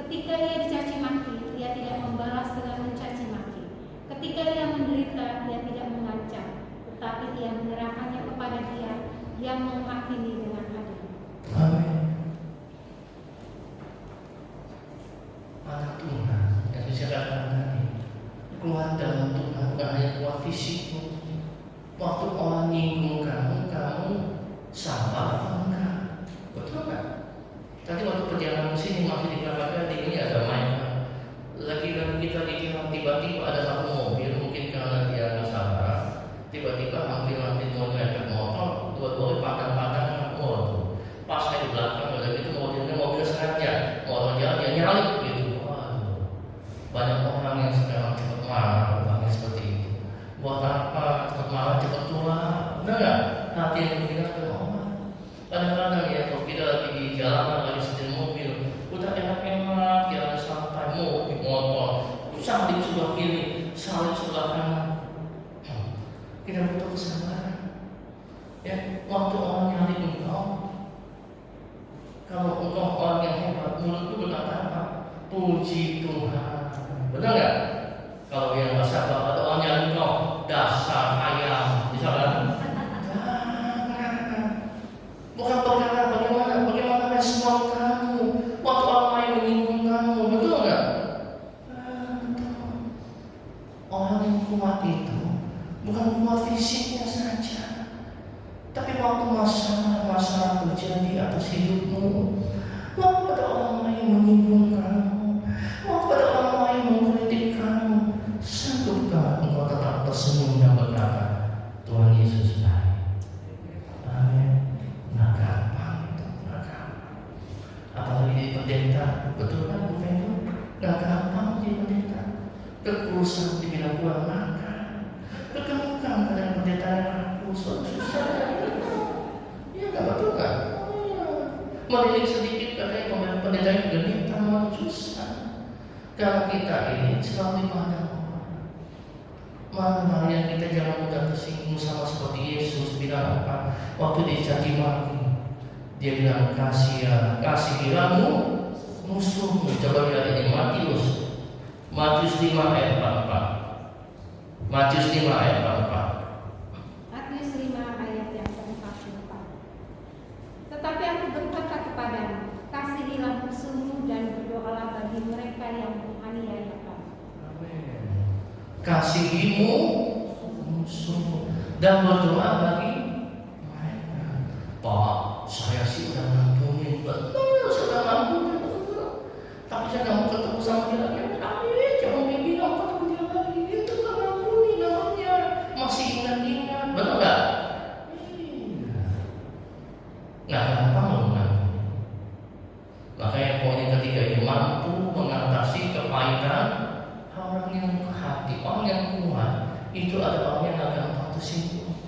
ketika ia dicaci maki, ia tidak membalas dengan mencaci maki. Ketika ia menderita, ia tidak mengancam, tetapi ia menyerahkannya kepada Dia yang menghakimi dengan adil. Amin. Anak Tuhan yang dikatakan tadi, kuat dalam Tuhan bukan hanya kuat fisikmu. Waktu orang nyinggung kamu sabar apa enggak? Betul kan? Tadi waktu perjalanan sini masih di Kelapa Gading ini ada main. Lagi kita dikira tiba-tiba ada satu mobil, mungkin karena dia nggak sabar, tiba-tiba hampir mau nyerempet motor, dua-duanya padang-padang motor. Pas saya di belakang, udah gitu mobil sengaja, motor jalan dia nyalip gitu. Waduh, banyak orang yang sekarang cepat marah, orangnya seperti itu. Buat apa cepat marah, cepat tua? Benar nggak? Hati yang berpikir ke orang. Kadang-kadang ya, kalau kita lagi di jalanan, lagi setir mobil, udah enak-enak, jalan santai, motor, salib sebelah kiri, salib sebelah kanan. Kita butuh kesabaran. Ya, waktu orang nyalip engkau, kalau engkau orang yang hebat, mulutku berkata apa? Puji Tuhan. Benar nggak? Kalau yang nggak sabar, atau orang nyalip engkau, dasar ayam, bisa kan? Bukan perkara bagaimana respon kamu waktu orang lain menyinggung kamu, betul nggak? Orang yang kuat itu bukan kuat fisiknya saja, tapi waktu masalah terjadi atas hidupmu, waktu ada orang lain menyinggung kamu, waktu ada orang lain mengkritik kamu, sanggupkah engkau tetap tersenyum dan berkata, Tuhan Yesus baik? Amin. Nggak gampang itu, nggak gampang. Apalagi di pendeta, betul kan Bu Venu? Nggak gampang di pendeta. Kekurusan dibilang kurang makan, kegemukan kadang pendeta yang aku susah. Iya nggak betul kan? Melirik sedikit katanya pendeta yang genit tambah susah. Kalau kita ini selalu dipandang orang. Mana yang kita jangan mudah tersinggung, sama seperti Yesus bilang apa? Waktu dicaci maki, dia bilang kasihilah musuhmu. Coba lihat ini Matius 5 ayat 44. Matius 5 ayat 44. Matius 5 ayat yang ke-44. Tetapi aku berkata kepadamu, kasihilah musuhmu dan berdoalah bagi mereka yang menganiaya kamu. Kasihimu musuhmu dan berdoa bagi mereka. Pak, saya sih udah ngampunin, betul, saya udah ngampunin, tapi saya nggak mau ketemu sama dia lagi. Jangan bilang ketemu dia lagi, itu nggak ngampuni namanya, masih ingat-ingat, betul nggak? Nggak gampang loh mengampuni. Makanya poin yang ketiga ini, mampu mengatasi kepahitan. Orang yang hati, orang yang kuat itu adalah orang yang gak gampang tersinggung.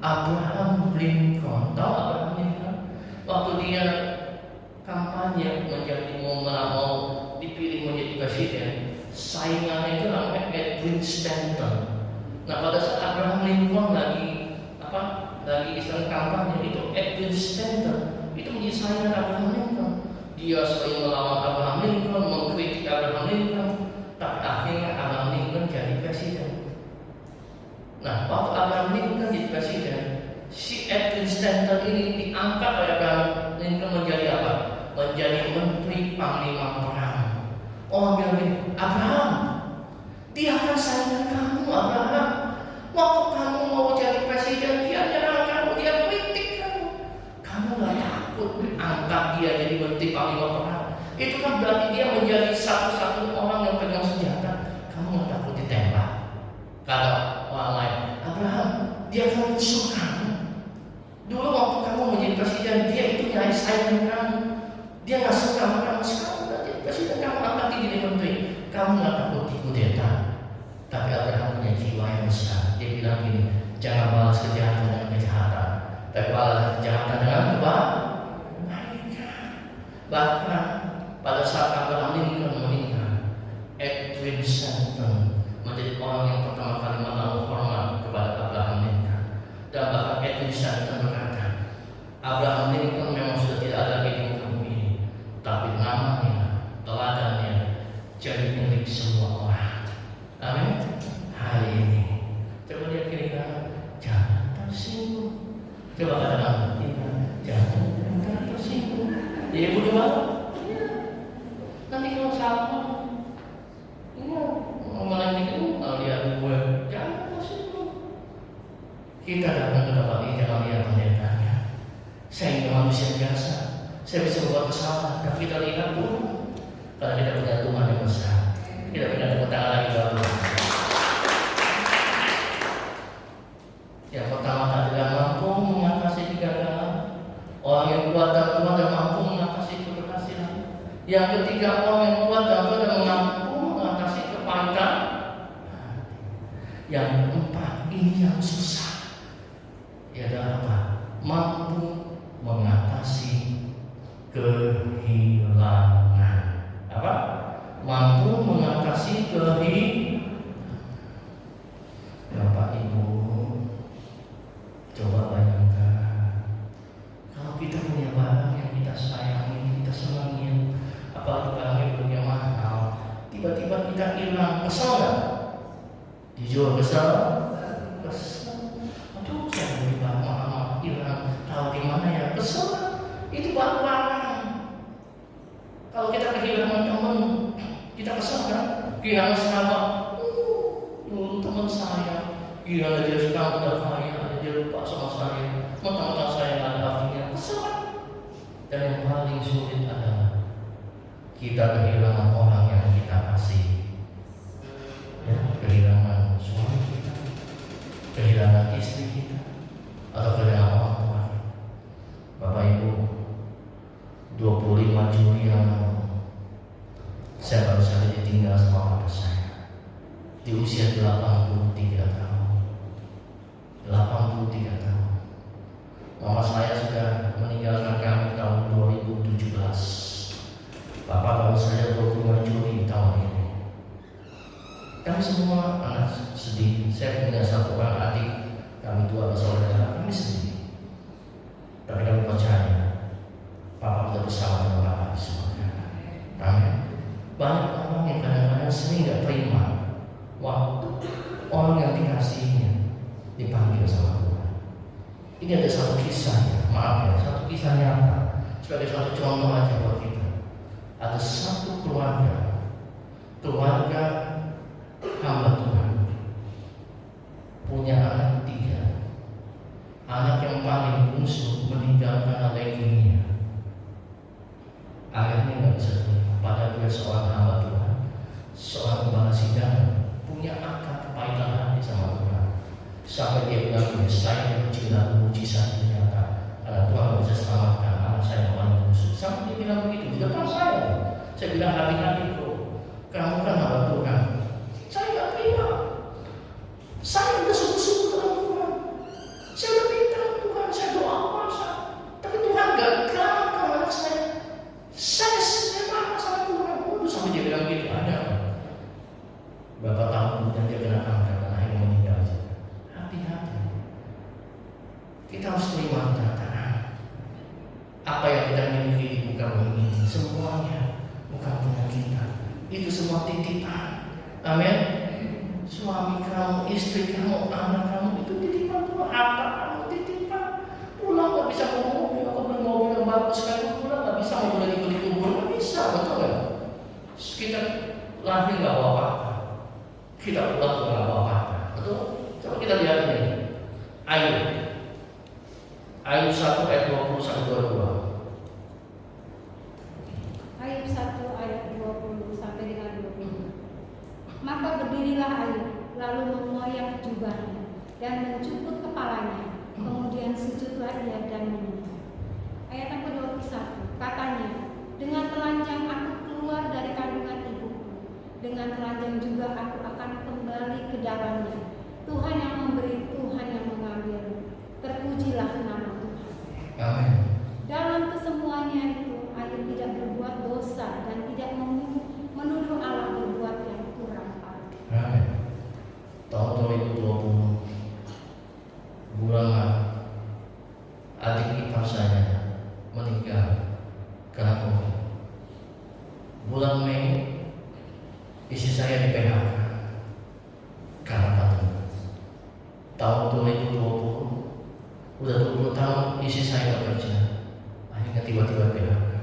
Abraham Lincoln, tahu Abraham Lincoln? Waktu dia kampanye menjadi mau dipilih menjadi presiden, saingannya itu namanya Edwin Stanton. Nah pada saat Abraham Lincoln lagi istilah kampanye itu, Edwin Stanton itu menjadi saingan Abraham Lincoln. Dia sering melawan Abraham Lincoln, mengkritik Abraham Lincoln. Tapi akhirnya Abraham Lincoln jadi presiden. Nah, waktu Abraham Lincoln jadi presiden, si Edwin Stanton ini diangkat oleh Abraham Lincoln menjadi apa? Menjadi menteri panglima perang. Orang bilang, Abraham, Dia akan sayang kamu, Abraham. Waktu kamu mau jadi presiden, dia nyerang kamu, dia kritik kamu. Kamu gak takut angkat dia jadi menteri panglima perang? Itu kan berarti dia menjadi satu-satunya orang yang pegang senjata. Kamu gak takut ditembak? Kalau orang lain, Abraham, dia akan musuh kamu. Dulu waktu kamu menjadi presiden, dia itu nyari sayang kamu. Dia gak suka sama kamu. Sekarang udah jadi presiden, kamu angkat dia jadi menteri. Kamu gak takut dikudeta? Tapi Abraham punya jiwa yang besar. Dia bilang gini, jangan balas kejahatan dengan kejahatan, tapi balas kejahatan dengan kebaikan. Bahkan pada saat Abraham Lincoln meninggal, Edwin Stanton menjadi orang yang pertama kali menaruh hormat kepada Abraham Lincoln. Dan bahkan Edwin Stanton berkata, Abraham Lincoln memang sudah tidak ada lagi di muka bumi ini, tapi namanya, teladannya jadi milik semua orang. Amin. Hari ini coba lihat kiri kanan, jangan tersinggung. Coba katakan, jangan tersinggung. Dia ibu coba. Nanti kalau sama, ini ngomong itu kalau lihat gue, jangan tersinggung. Kita datang ke tempat ini jangan lihat pendetanya. Saya ini manusia biasa. Saya bisa membuat kesalahan, tapi kita lihat dulu, karena kita punya Tuhan yang besar. Kita punya tepuk tangan lagi buat Tuhan. Yang pertama adalah mampu mengatasi kegagalan. Orang yang kuat dalam Tuhan dan mampu mengatasi keberhasilan. Yang ketiga, orang yang kuat dalam Tuhan dan mampu mengatasi kepahitan. Yang keempat, ini yang susah. Ya adalah apa? Mampu mengatasi kehilangan. Apa? Mampu mengatasi kehilangan. Bapak Ibu, coba bayangkan kalau kita punya barang yang kita sayangi, kita senangin, apalagi barangnya punya mahal, tiba-tiba kita hilang, kesel nggak? Jujur kesel? Kesel. Aduh, saya beli barang mahal hilang, tahu di mana ya? Kesel. Itu barang. Kalau kita kehilangan teman, kita kesal kan? Kehilangan sahabat, teman saya kehilangan dia sekarang udah kaya, dia lupa sama saya, mentang-mentang saya nggak ada artinya, kesal. Dan yang paling sulit adalah kita kehilangan orang yang kita kasih, ya, kehilangan suami kita, kehilangan istri kita, atau kehilangan orang tua. Bapak Ibu, 25 Juli yang lalu saya baru saja ditinggal sama bapak saya di usia 83 tahun. 83 tahun. Mama saya sudah meninggalkan kami tahun 2017. Bapak baru saja 25 Juli tahun ini. Kami semua anak sedih. Saya punya satu orang adik, kami dua bersaudara, kami sedih. Tapi kami percaya Papa sudah bersama dengan Bapak di surga. Amin. Banyak orang yang kadang-kadang sering tidak terima waktu orang yang dikasihinya dipanggil sama Tuhan. Ini ada satu kisah ya, maaf ya, satu kisah nyata sebagai satu contoh aja buat kita. Ada satu keluarga hamba Tuhan punya anak 3. Anak yang paling bungsu meninggal karena leukemia. Akhirnya nggak bisa terima. Padahal dia seorang hamba Tuhan, seorang kepala sidang, punya akal kepahitan hati sama Tuhan. Sampai dia bilang, saya mencintai mujizat ternyata karena Tuhan bisa selamatkan anak saya yang paling bungsu. Sampai dia bilang begitu di depan saya. Saya bilang, hati-hati bro, kamu kan hamba Tuhan. Saya nggak terima. Saya udah sungguh-sungguh dengan Tuhan. Saya udah minta Tuhan, saya doa puasa, tapi Tuhan gak gerakkan anak saya. Saya marah sama Tuhan. Sampai dia bilang gitu, ada Bapak tahu dan dia kena kanker dan akhirnya meninggal. Hati-hati. Kita harus terima kenyataan. Apa yang kita miliki di muka bumi ini, semuanya bukan punya kita. Itu semua titipan. Amin. Suami kamu, istri kamu, anak kamu itu titipan Tuhan. Harta kamu titipan. Pulang gak bisa ngomong, aku beli mobil yang bagus sekali. Pulang gak bisa ngomong lagi ikut kubur, gak bisa, betul gak? Kita lahir gak bawa apa-apa. kita pulang dengan apa-apa. Betul? Coba kita lihat ini. Ayub 1 ayat 20 sampai 22. Ayub 1 ayat 20 sampai dengan 20. Maka berdirilah Ayub, lalu mengoyak jubahnya dan mencubit kepalanya. Kemudian sujudlah ia dan menyembah. Ayat yang ke-21, katanya, dengan telanjang aku keluar dari kandungan ibuku, dengan telanjang juga aku akan kembali ke dalamnya. Tuhan yang memberi, Tuhan yang mengambil. Terpujilah nama Tuhan. Amin. Dalam kesemuanya itu, Ayub tidak berbuat dosa dan tidak menuduh Allah berbuat yang kurang patuh. Amin. Tahun 2020 bulan Maret, adik ipar saya meninggal karena COVID. Bulan Mei, istri saya di PHK karena patung. Tahun 2020, udah 20 tahun istri saya bekerja, akhirnya tiba-tiba PHK.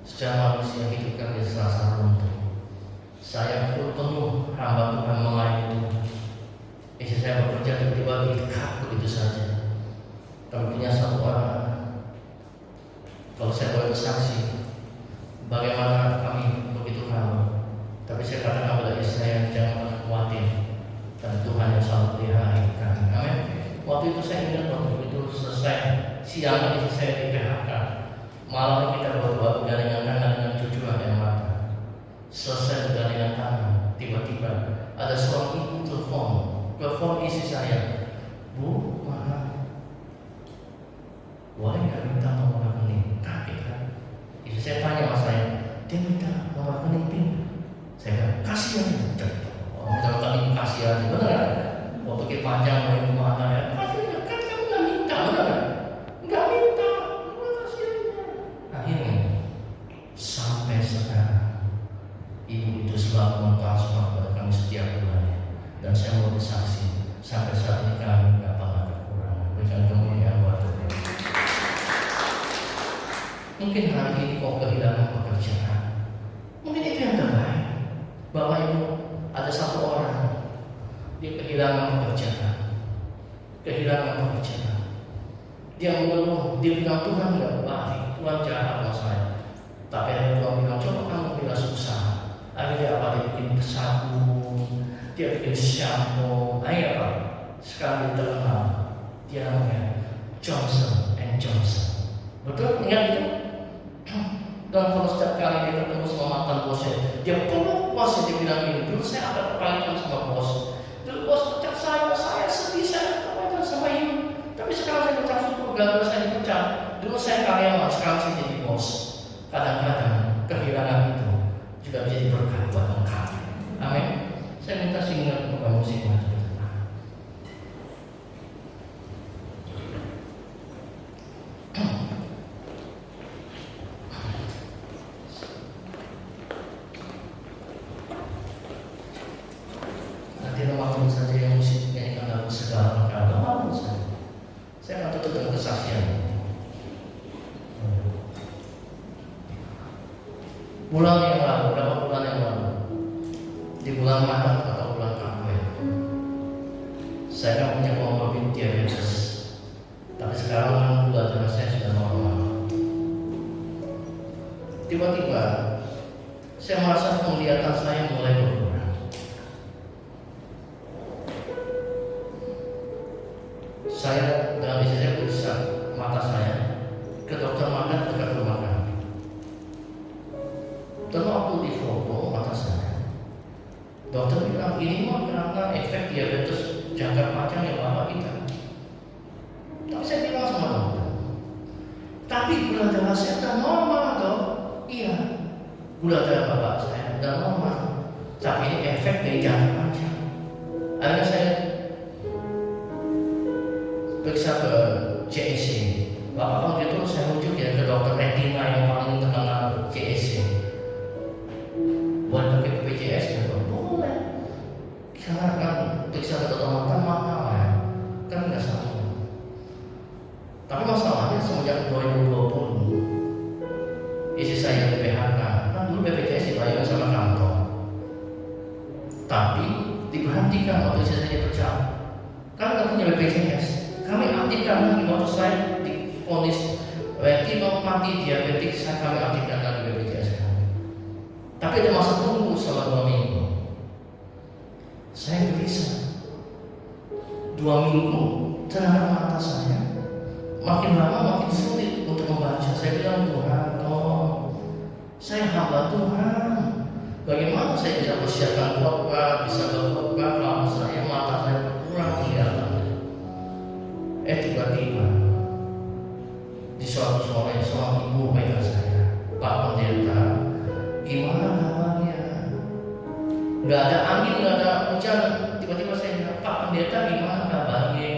Secara manusia hidup kami serasa runtuh. Saya pun penuh hamba Tuhan melayani Tuhan. Istri saya bekerja tiba-tiba diikat begitu saja. Kami punya satu orang. Kalau saya boleh bersaksi, bagaimana kami begitu hamba. Tapi saya katakan kepada istri saya, jangan pernah khawatir. Dan Tuhan yang selalu pelihara kami. Amin. Waktu itu saya ingat waktu itu selesai siang istri saya di PHK. Malam kita berdoa bergandengan tangan dengan cucu ada yang mata. Selesai bergandengan tangan, tiba-tiba ada seorang ibu telepon istri saya, Bu, mana? Boleh nggak minta nomor rekening? Kaget kan? Istri saya tanya sama saya, dia minta nomor rekening PIN. Saya bilang, kasihan. Minta rekening kasihan, benar nggak? Mau pikir panjang, mau yang mana ya? Kasihan, kan kamu nggak minta, benar nggak? Nggak minta, kasihannya. Akhirnya sampai sekarang ibu itu selalu mentransfer kepada kami setiap bulannya. Dan saya mau bersaksi, sampai saat ini kami nggak pernah kekurangan. Berikan kemuliaan buat Tuhan. Mungkin hari ini kau kehilangan pekerjaan. Mungkin itu yang terbaik. Bapak Ibu, ada satu orang dia kehilangan pekerjaan. Dia mengeluh, dia bilang Tuhan nggak baik, Tuhan jahat sama saya. Tapi ada Tuhan bilang, coba kamu bilang susah. Akhirnya apa? Dia bikin sabun, dia bikin shampoo. Akhirnya apa? Sekarang dia terkenal. Dia namanya Johnson & Johnson. Betul? Ingat itu? Dan kalau setiap kali dia ketemu sama mantan bosnya, dia peluk bosnya, dia bilang ini, dulu saya ada kepanikan sama bos. Dulu bos pecat saya sedih, saya kepanikan sama ibu. Tapi sekarang saya pecat syukur, gara-gara saya dipecat. Dulu saya karyawan, sekarang saya jadi bos. Kadang-kadang kehilangan itu juga menjadi berkat buat engkau. Amin. Saya minta singgah untuk kamu semua. Nanti lemah saja yang musik nyanyikan lagu segala perkara, lemah saja. Saya akan tutup dengan kesaksian. Bulan yang lalu, berapa bulan yang lalu, di bulan Maret atau bulan April, saya kan punya komorbid diabetes. Tapi sekarang gula darah saya sudah normal. Tiba-tiba saya merasa penglihatan saya mulai berkurang. Saya dengan istri saya periksa mata saya ke dokter mata dekat rumah kami. Dan waktu di foto mata saya, dokter bilang ini mah karena efek diabetes jangka panjang yang lama kita. Tapi saya bilang sama dokter, tapi gula darah saya sudah normal dok. Iya, gula darah bapak saya sudah normal. Tapi ini efek dari jangka panjang. Akhirnya saya periksa ke CEC. Bapak kalau gitu saya rujuk ya ke dokter retina yang paling terkenal CEC. Boleh pakai BPJS ya? Boleh. Karena kan periksa ke dokter mata mahal ya, kan nggak satu. Tapi masalahnya semenjak 2020 istri saya di PHK, kan dulu BPJS dibayar sama kantor. Tapi diberhentikan waktu saya pecah. Kami nggak punya BPJS. Kami aktifkan lagi waktu saya divonis retinopati diabetik, kami aktifkan lagi BPJS kami. Tapi ada masa tunggu selama 2 minggu. Saya gelisah. 2 minggu terhadap mata saya makin lama makin sulit untuk membaca. Saya bilang, Tuhan, tolong, saya hamba Tuhan. Bagaimana saya bisa persiapkan khotbah, bisa berkhotbah kalau saya mata saya berkurang kelihatan. Tiba-tiba di suatu sore seorang ibu WA saya, Pak Pendeta, gimana kabarnya? Gak ada angin, gak ada hujan. Tiba-tiba saya bilang, Pak Pendeta, gimana kabarnya?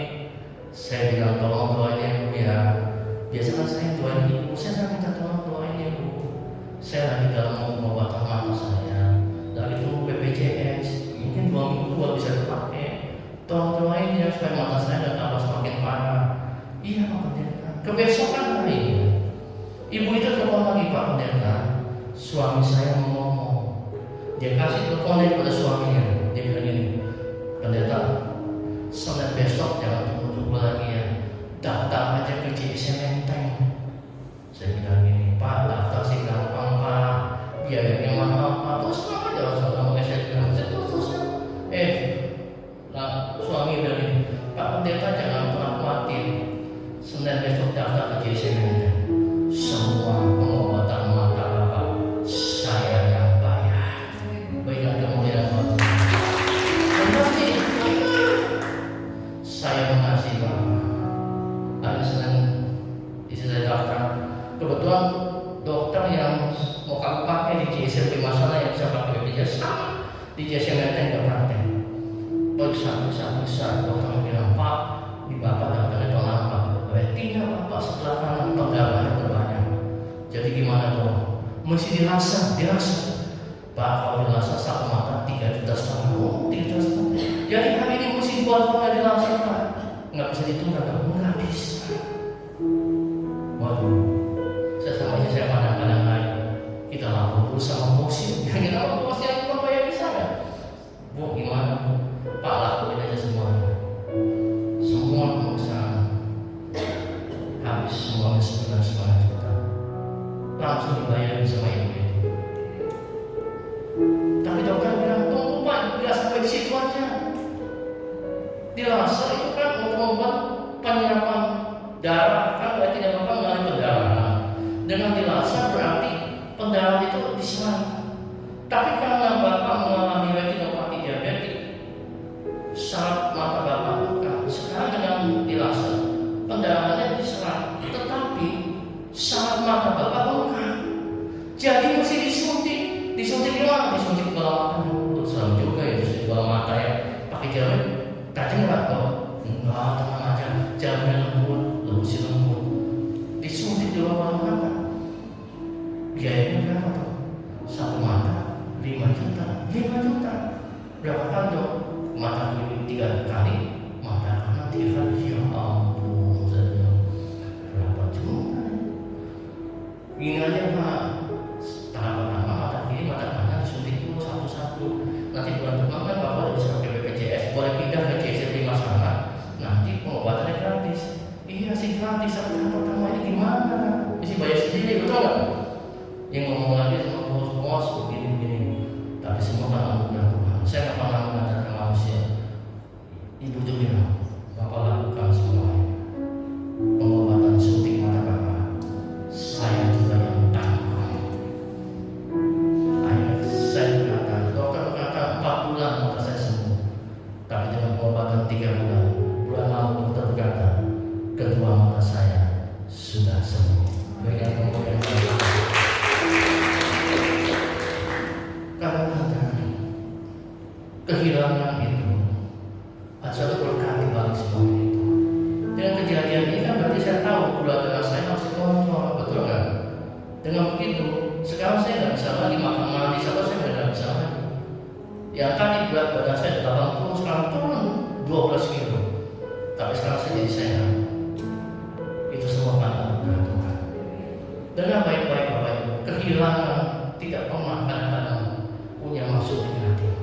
Saya bilang, tolong doain ya Bu ya. Biasanya saya doain ibu, saya minta tolong doain ya Bu. Saya lagi dalam pengobatan mata saya, lagi tunggu BPJS, mungkin 2 minggu baru bisa dipakai. Tolong doain ya supaya mata saya dan tambah semakin parah. Iya Pak Pendeta. Kebesokan hari ibu itu telepon lagi, Pak Pendeta, suami saya mau ngomong. Dia kasih telepon kepada suaminya. Dia bilang gini, Pendeta, Senin besok jangan tunggu-tunggu lagi ya, daftar aja ke JC Menteng. Saya bilang gini, Pak, daftar sih gampang Pak, biayanya mahal Pak, terus kenapa jangan sama saya bilang, terus suami bilang gini, Pak Pendeta jangan pernah khawatir, Senin besok daftar ke JC Menteng, semua pengobatan mata Bapak saya yang bayar. Baiklah kemuliaan Bapak. Saya mengasihi Bapak. Hari Senin isi saya daftar. Kebetulan dokter yang mau kamu pakai di JC Primasana yang bisa pakai BPJS sama di JC Menteng nggak praktek. Periksa dokter bilang, Pak, di Bapak daftarnya tahun apa? Retina Bapak sebelah kanan penggambaran terbanyak. Jadi gimana dong? Mesti dirasa. Pak, kalau dirasa satu mata 3,5 juta. 3,5 juta. Jadi hari ini mesti buat kalau dirasa Pak. Nggak bisa ditunda, nggak bisa. Waduh, saya pandang-pandang lain. Kita lapor dulu sama musim. Yang kita lapor musim yang Bapak yang bisa nggak? Bu, gimana Bu? Pak, lakuin aja semuanya. Semua pemeriksaan habis semuanya 9,5 juta. Langsung dibayarin sama ibu itu. Tapi dokter bilang, tunggu Pak, nggak sampai di situ aja. Di laser itu kan untuk membuat penyerapan darah, kan berarti tidak Bapak mengalami pendarahan. Dengan di laser berarti pendarahan itu diserang. Tapi karena Bapak mengalami retinopati diabetik, syarat mata Bapak bukan. Sekarang dengan di laser pendarahannya diserang, tetapi syarat mata Bapak bukan. Jadi mesti disuntik. Disuntik di mana? Disuntik di bawah mata. Untuk serem juga ya, disuntik di bawah mata ya. Pakai jarum tajam nggak kok? Enggak, tenang aja. Jarumnya lembut, si lembut. Disuntik di bawah mata. Biayanya berapa tuh? Satu mata 5 juta. 5 juta. Berapa kali dok? Mata kiri 3 kali, mata kanan 3 kali. Ya ampun, berapa juta? Ini aja Pak. Tahap pertama mata kiri, mata kanan disuntik dulu satu-satu. Nanti bulan depan kan Bapak udah bisa pakai BPJS, boleh pindah ke JC Primasana. Nanti pengobatannya gratis. Iya sih gratis, tapi tahap pertama ini gimana? Isi bayar sendiri, betul nggak? Yang ngomong lagi sama bos begini. Tapi semua kan anugerah Tuhan. Saya nggak pernah mengandalkan manusia. Ibu tuh bilang, Bapak lakukan semuanya. Pengobatan suntik mata Bapak, saya juga yang tanggung. Saya berkata, dokter berkata 4 bulan mata saya sembuh. Tapi dengan pengobatan 3 bulan, bulan lalu dokter berkata, kedua mata saya sudah sembuh. Berikan kemuliaan kepada Allah. Kadang-kadang kehilangan itu ada berkah di balik semua itu. Dengan kejadian ini kan berarti saya tahu keluarga saya harus dikontrol, betul kan? Dengan begitu, sekarang saya nggak bisa lagi makan manis atau saya nggak bisa lagi. Yang tadi berat badan saya 80, sekarang turun 12 kilo. Tapi sekarang saya jadi sehat. Itu semua karena anugerah Tuhan. Dengan baik-baik Bapak Ibu, kehilangan tidak pernah kadang-kadang punya maksud negatif.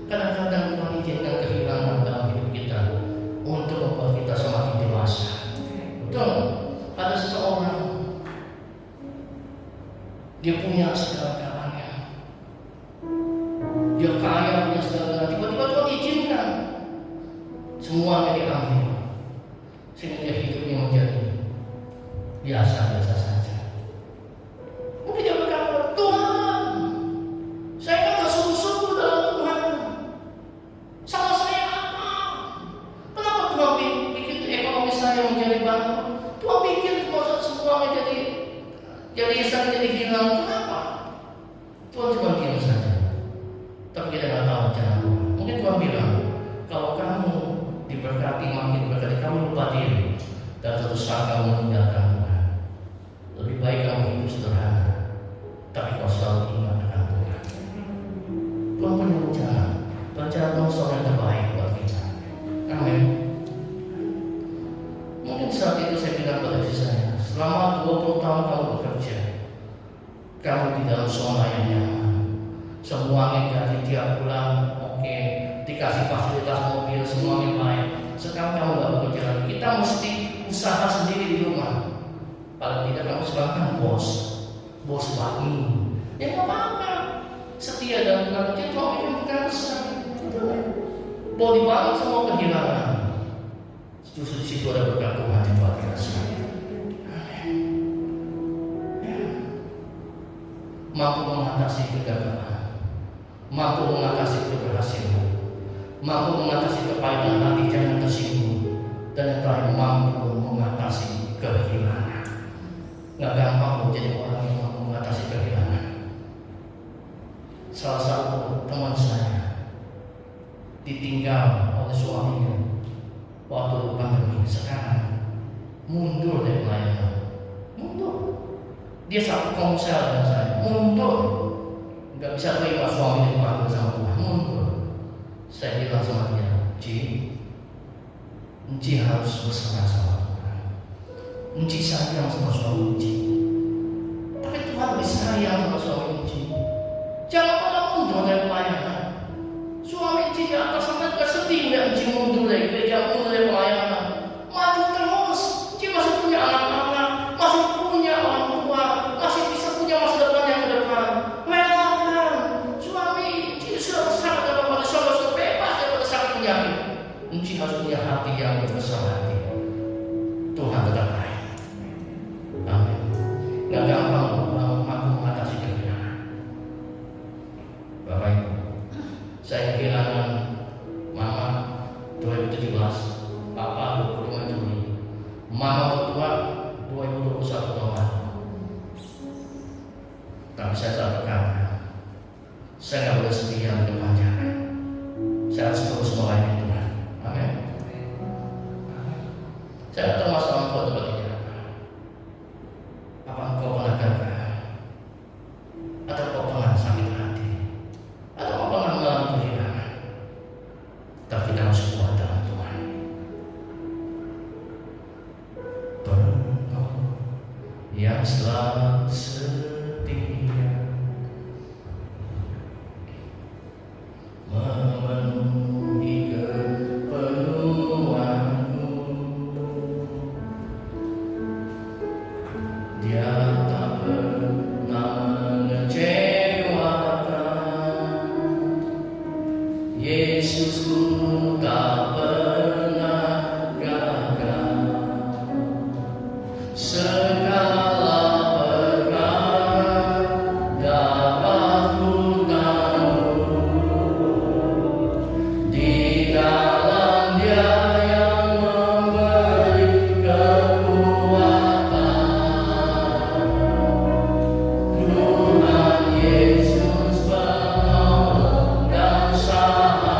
Kadang-kadang Tuhan izinkan kehilangan dalam hidup kita untuk membuat kita semakin dewasa. Betul, ada seseorang dia punya segala-galanya, dia kaya, punya segala-galanya, tiba-tiba Tuhan izinkan semuanya diambil, sehingga dia hidupnya menjadi biasa-biasa saja. Mungkin dia berkata, Tuhan, saya kan gak sungguh-sungguh dalam Tuhan. Salah saya apa? Kenapa Tuhan bikin ekonomi saya menjadi bangkrut? Tuhan bikin semuanya jadi hilang. Kenapa? Tuhan cuma diam saja. Tapi kita nggak tahu cara Tuhan. Mungkin Tuhan bilang, kalau kamu diberkati, makin diberkati, kamu lupa diri dan terus kamu meninggalkan Tuhan. Lebih baik kamu hidup sederhana, tapi kau selalu ingat akan Tuhan. Tuhan punya rencana Tuhan yang terbaik buat kita. Amin. Mungkin saat itu saya bilang pada diri saya, selama 20 tahun kamu bekerja, kamu di dalam zona yang nyaman, semuanya gaji tiap bulan, oke, dikasih fasilitas mobil, semuanya baik. Sekarang kamu gak bekerja lagi, kita mesti usaha sendiri di rumah. Paling tidak kamu sekarang bos wani. Ya gak apa-apa, setia dalam bekerja, Tuhan yang berkuasa. Mau dibangun semua kehilangan, justru di situ ada berkat Tuhan yang luar biasa. Mampu mengatasi kegagalan, mampu mengatasi keberhasilan, mampu mengatasi kepahitan hati, jangan tersinggung, dan yang terakhir mampu mengatasi kehilangan. Nggak gampang menjadi orang yang mampu mengatasi kehilangan. Salah satu teman saya ditinggal oleh suaminya waktu pandemi, sekarang mundur dari pelayanan, mundur. Dia satu konsel dengan saya, mundur, nggak bisa terima suaminya dipanggil sama Tuhan, mundur. Saya bilang sama dia, Enci harus berserah sama Tuhan. Enci sayang sama suami Enci, tapi Tuhan lebih sayang sama suami Enci. Jangan pernah mundur dari pelayanan. Suami Enci di atas sana juga sedih nggak Enci mundur dari gereja, mundur dari pelayanan. Maju terus, Enci masih punya anak-anak, masih punya orang tua, masih bisa punya masa depan yang ke depan. Relakan suami Enci sudah sangat pada sudah bebas daripada sakit penyakit. Enci harus punya hati yang berbesar hati. Tuhan tetap baik. Amin. Nggak gampang mampu mengatasi kehilangan. Bapak Ibu, saya kehilangan mama 2017, papa 25 Juli, mama bertua 2021 Maret. Tapi saya tak berkata, saya nggak boleh setia di depan jalan. Saya harus terus melayani Tuhan. Amin. Saya tahu masalah engkau seperti apa. Apa engkau pernah gagal? Atau engkau pernah sakit hati? Atau engkau pernah mengalami kehilangan? Tapi kita harus kuat dalam Tuhan. Engkau yang selalu setia, memenuhi keperluanmu. Dia tak pernah mengecewakan. Yesusku tak pernah gagal. Segala perkara dapat ku tanggung di dalam Dia yang memberi kekuatan. Tuhan Yesus penolong dan sahabat.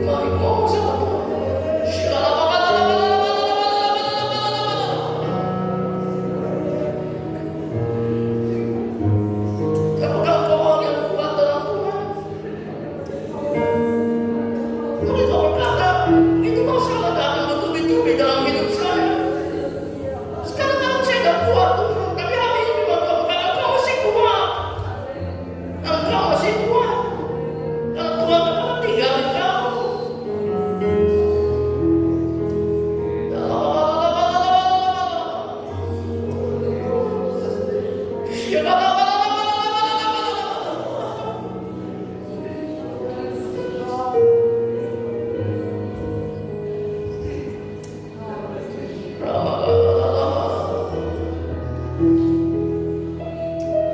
Mari ngomong sama Tuhan. Apakah kau orang yang kuat dalam Tuhan? Mungkin kau berkata, itu masalah datang bertubi-tubi dalam hidup saya. Sekarang kalau saya tak kuat Tuhan, tapi hari ini memang kau berkata, kau masih kuat. Dan kau masih kuat. Karena Tuhan tak pernah tinggalin kamu.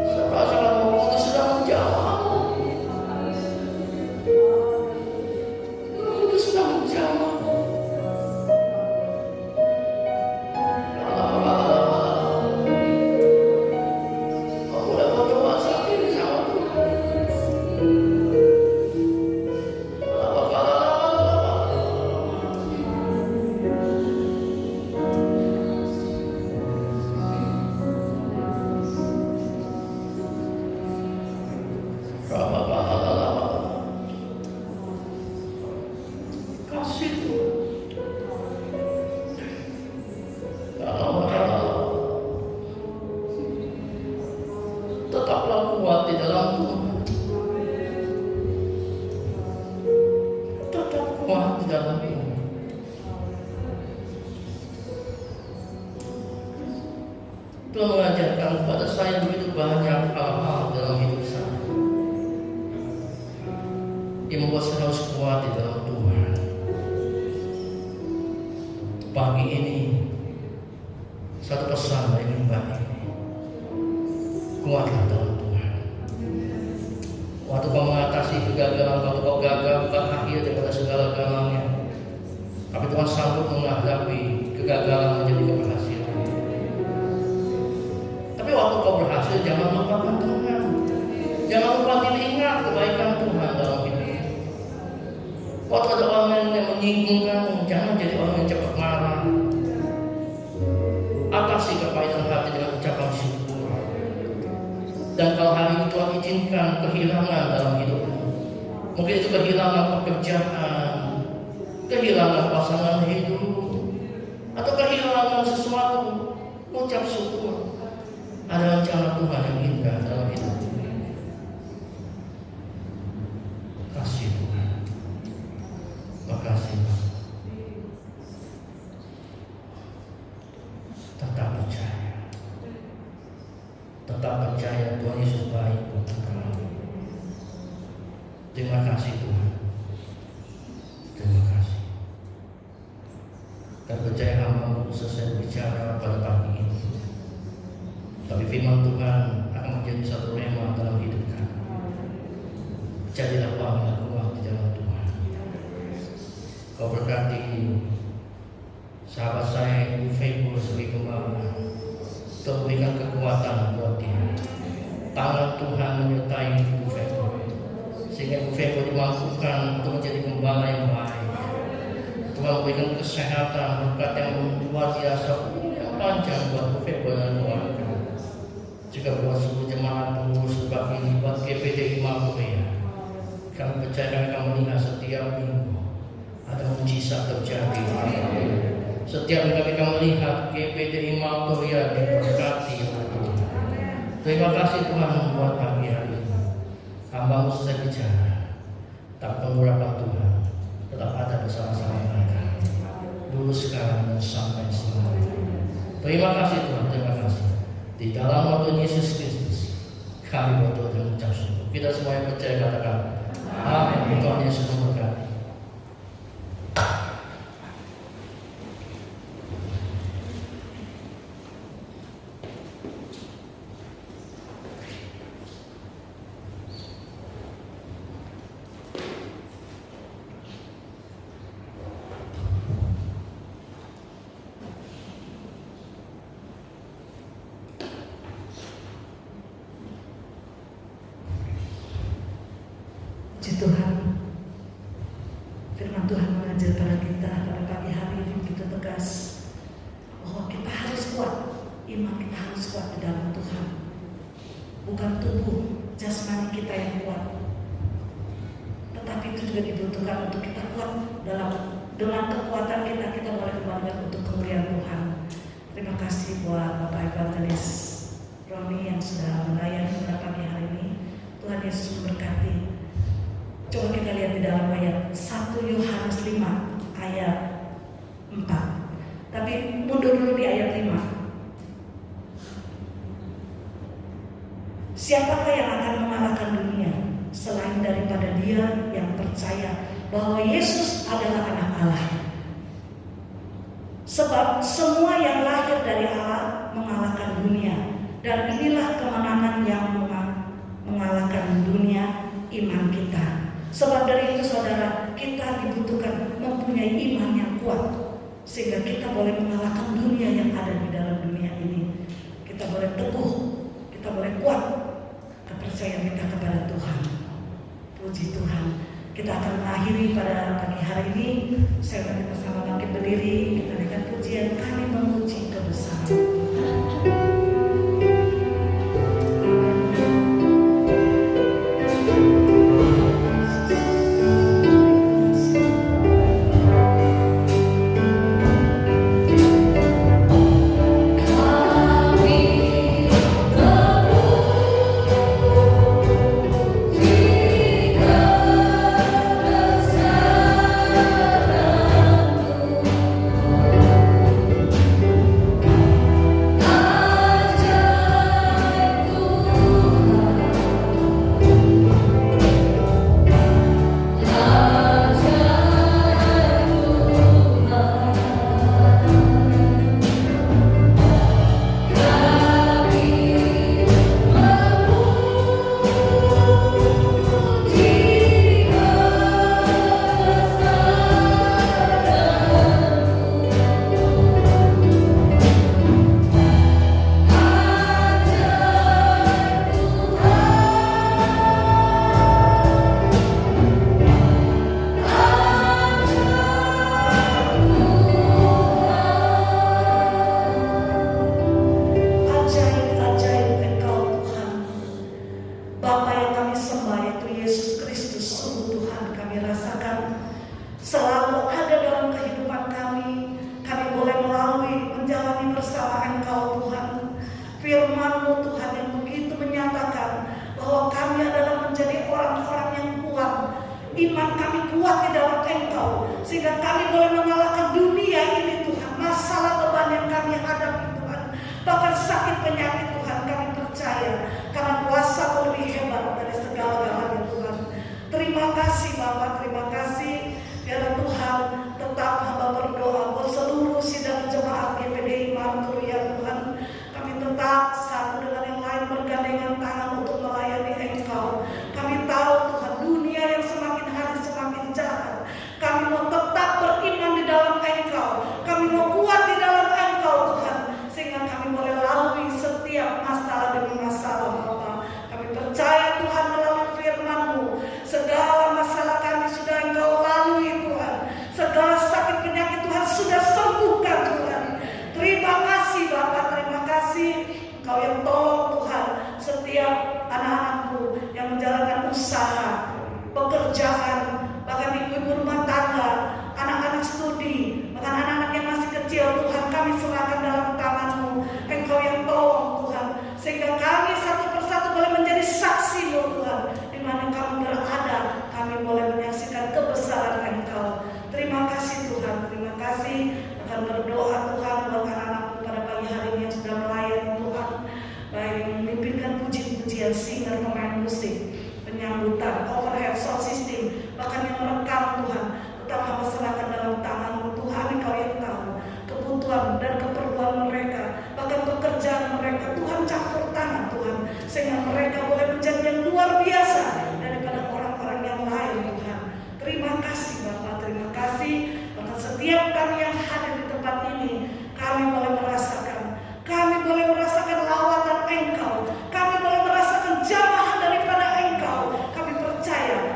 Saya rasakan bahwa itu sedang menjamah. Itu sedang menjamah. Aku dapat doa saat ini sama Tuhan. Kasih Tuhan. Tetaplah kuat di dalam Tuhan. Tetap kuat di dalam Tuhan. Tuhan mengajarkan kepada saya begitu banyak hal-hal dalam hidup saya yang membuat saya harus kuat di dalam Tuhan. Pagi ini satu pesan dari mimbar ini, kuatlah dalam Tuhan. Waktu kau mengatasi kegagalan, waktu kau gagal bukan akhir daripada segala gagalnya, tapi Tuhan sanggup menghadapi kegagalan menjadi keberhasilan. Tapi waktu kau berhasil, jangan lupakan Tuhan. Jangan lupa diingat kebaikan Tuhan dalam hidup. Waktu ada orang yang menyinggung kamu, jangan jadi orang yang cepat marah. Atasi kepahitan hati dengan ucapan syukur. Dan kalau hari itu Tuhan izinkan kehilangan dalam hidupmu, mungkin itu kehilangan pekerjaan, kehilangan pasangan hidup, atau kehilangan sesuatu, ucap syukur. Ada rencana Tuhan yang indah dalam hidupmu. Kasih Tuhan. Makasih. Tetap percaya. Tetap percaya Tuhan Yesus baik buat kamu. Terima kasih Tuhan. Terima kasih. Dan percaya hamba selesai bicara pada pagi ini. Tapi firman Tuhan akan menjadi satu rema dalam hidup kamu. Jadilah bangga kuat di dalam Tuhan. Kau berkati sahabat saya Ibu Febo sebagai gembala. Kau berikan kekuatan buat dia. Tangan Tuhan menyertai Ibu Febo, sehingga Ibu Febo dimampukan untuk menjadi gembala yang baik. Tuhan berikan kesehatan, berkat yang luar biasa, yang panjang buat Ibu Febo dan keluarga. Juga buat seluruh jemaat pengurus sebab ini, buat GPD Korea. Kami percaya kami akan melihat setiap minggu ada mujizat terjadi. Setiap minggu kami akan melihat GPD Korea diberkati oleh Tuhan. Terima kasih Tuhan buat pagi hari ini. Hamba-Mu selesai bicara, tak pengurapan Tuhan tetap ada bersama-sama mereka, dulu, sekarang, dan sampai selamanya. Terima kasih Tuhan, terima kasih. Di dalam waktu Yesus Kristus kami berdoa dan mengucap syukur. Kita semua yang percaya katakan amin. Tuhan Yesus memberkati. Puji Tuhan, firman Tuhan mengajar pada kita pada pagi hari ini begitu tegas bahwa kita harus kuat, iman kita harus kuat di dalam Tuhan. Bukan tubuh jasmani kita yang kuat, tetapi itu juga dibutuhkan untuk kita kuat dengan kekuatan kita boleh kembalikan untuk kemuliaan Tuhan. Terima kasih buat Bapak Evangelis Roni yang sudah melayani pada pagi hari ini. Tuhan Yesus memberkati. Coba kita lihat di dalam ayat 1 Yohanes 5 ayat 4. Tapi mundur dulu di ayat 5. Siapakah yang akan mengalahkan dunia selain daripada dia yang percaya bahwa Yesus adalah anak Allah? Sebab semua yang lahir dari Allah mengalahkan dunia, dan inilah kemenangan yang mengalahkan dunia, iman kita. Sebab dari itu saudara, kita dibutuhkan mempunyai iman yang kuat, sehingga kita boleh mengalahkan dunia yang ada di dalam dunia ini. Kita boleh teguh, kita boleh kuat kepercayaan kita kepada Tuhan. Puji Tuhan. Kita akan mengakhiri pada pagi hari ini. Saya akan bersama bangkit berdiri. Kita naikkan pujian kami memuji kebesaran Tuhan.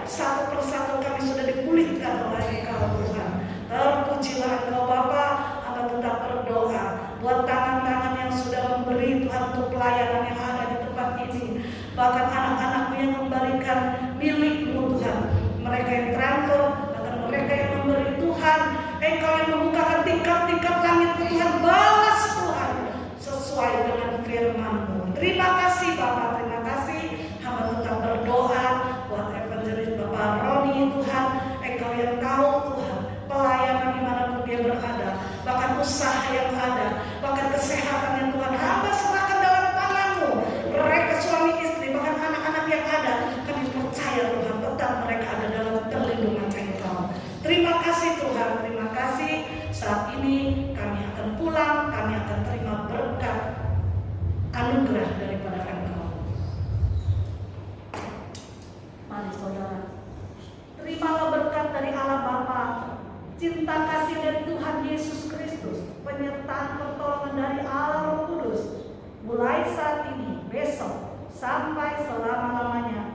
Satu Mari saudara, terimalah berkat dari Allah Bapa, cinta kasih dari Tuhan Yesus Kristus, penyertaan pertolongan dari Allah Roh Kudus, mulai saat ini, besok, sampai selama-lamanya.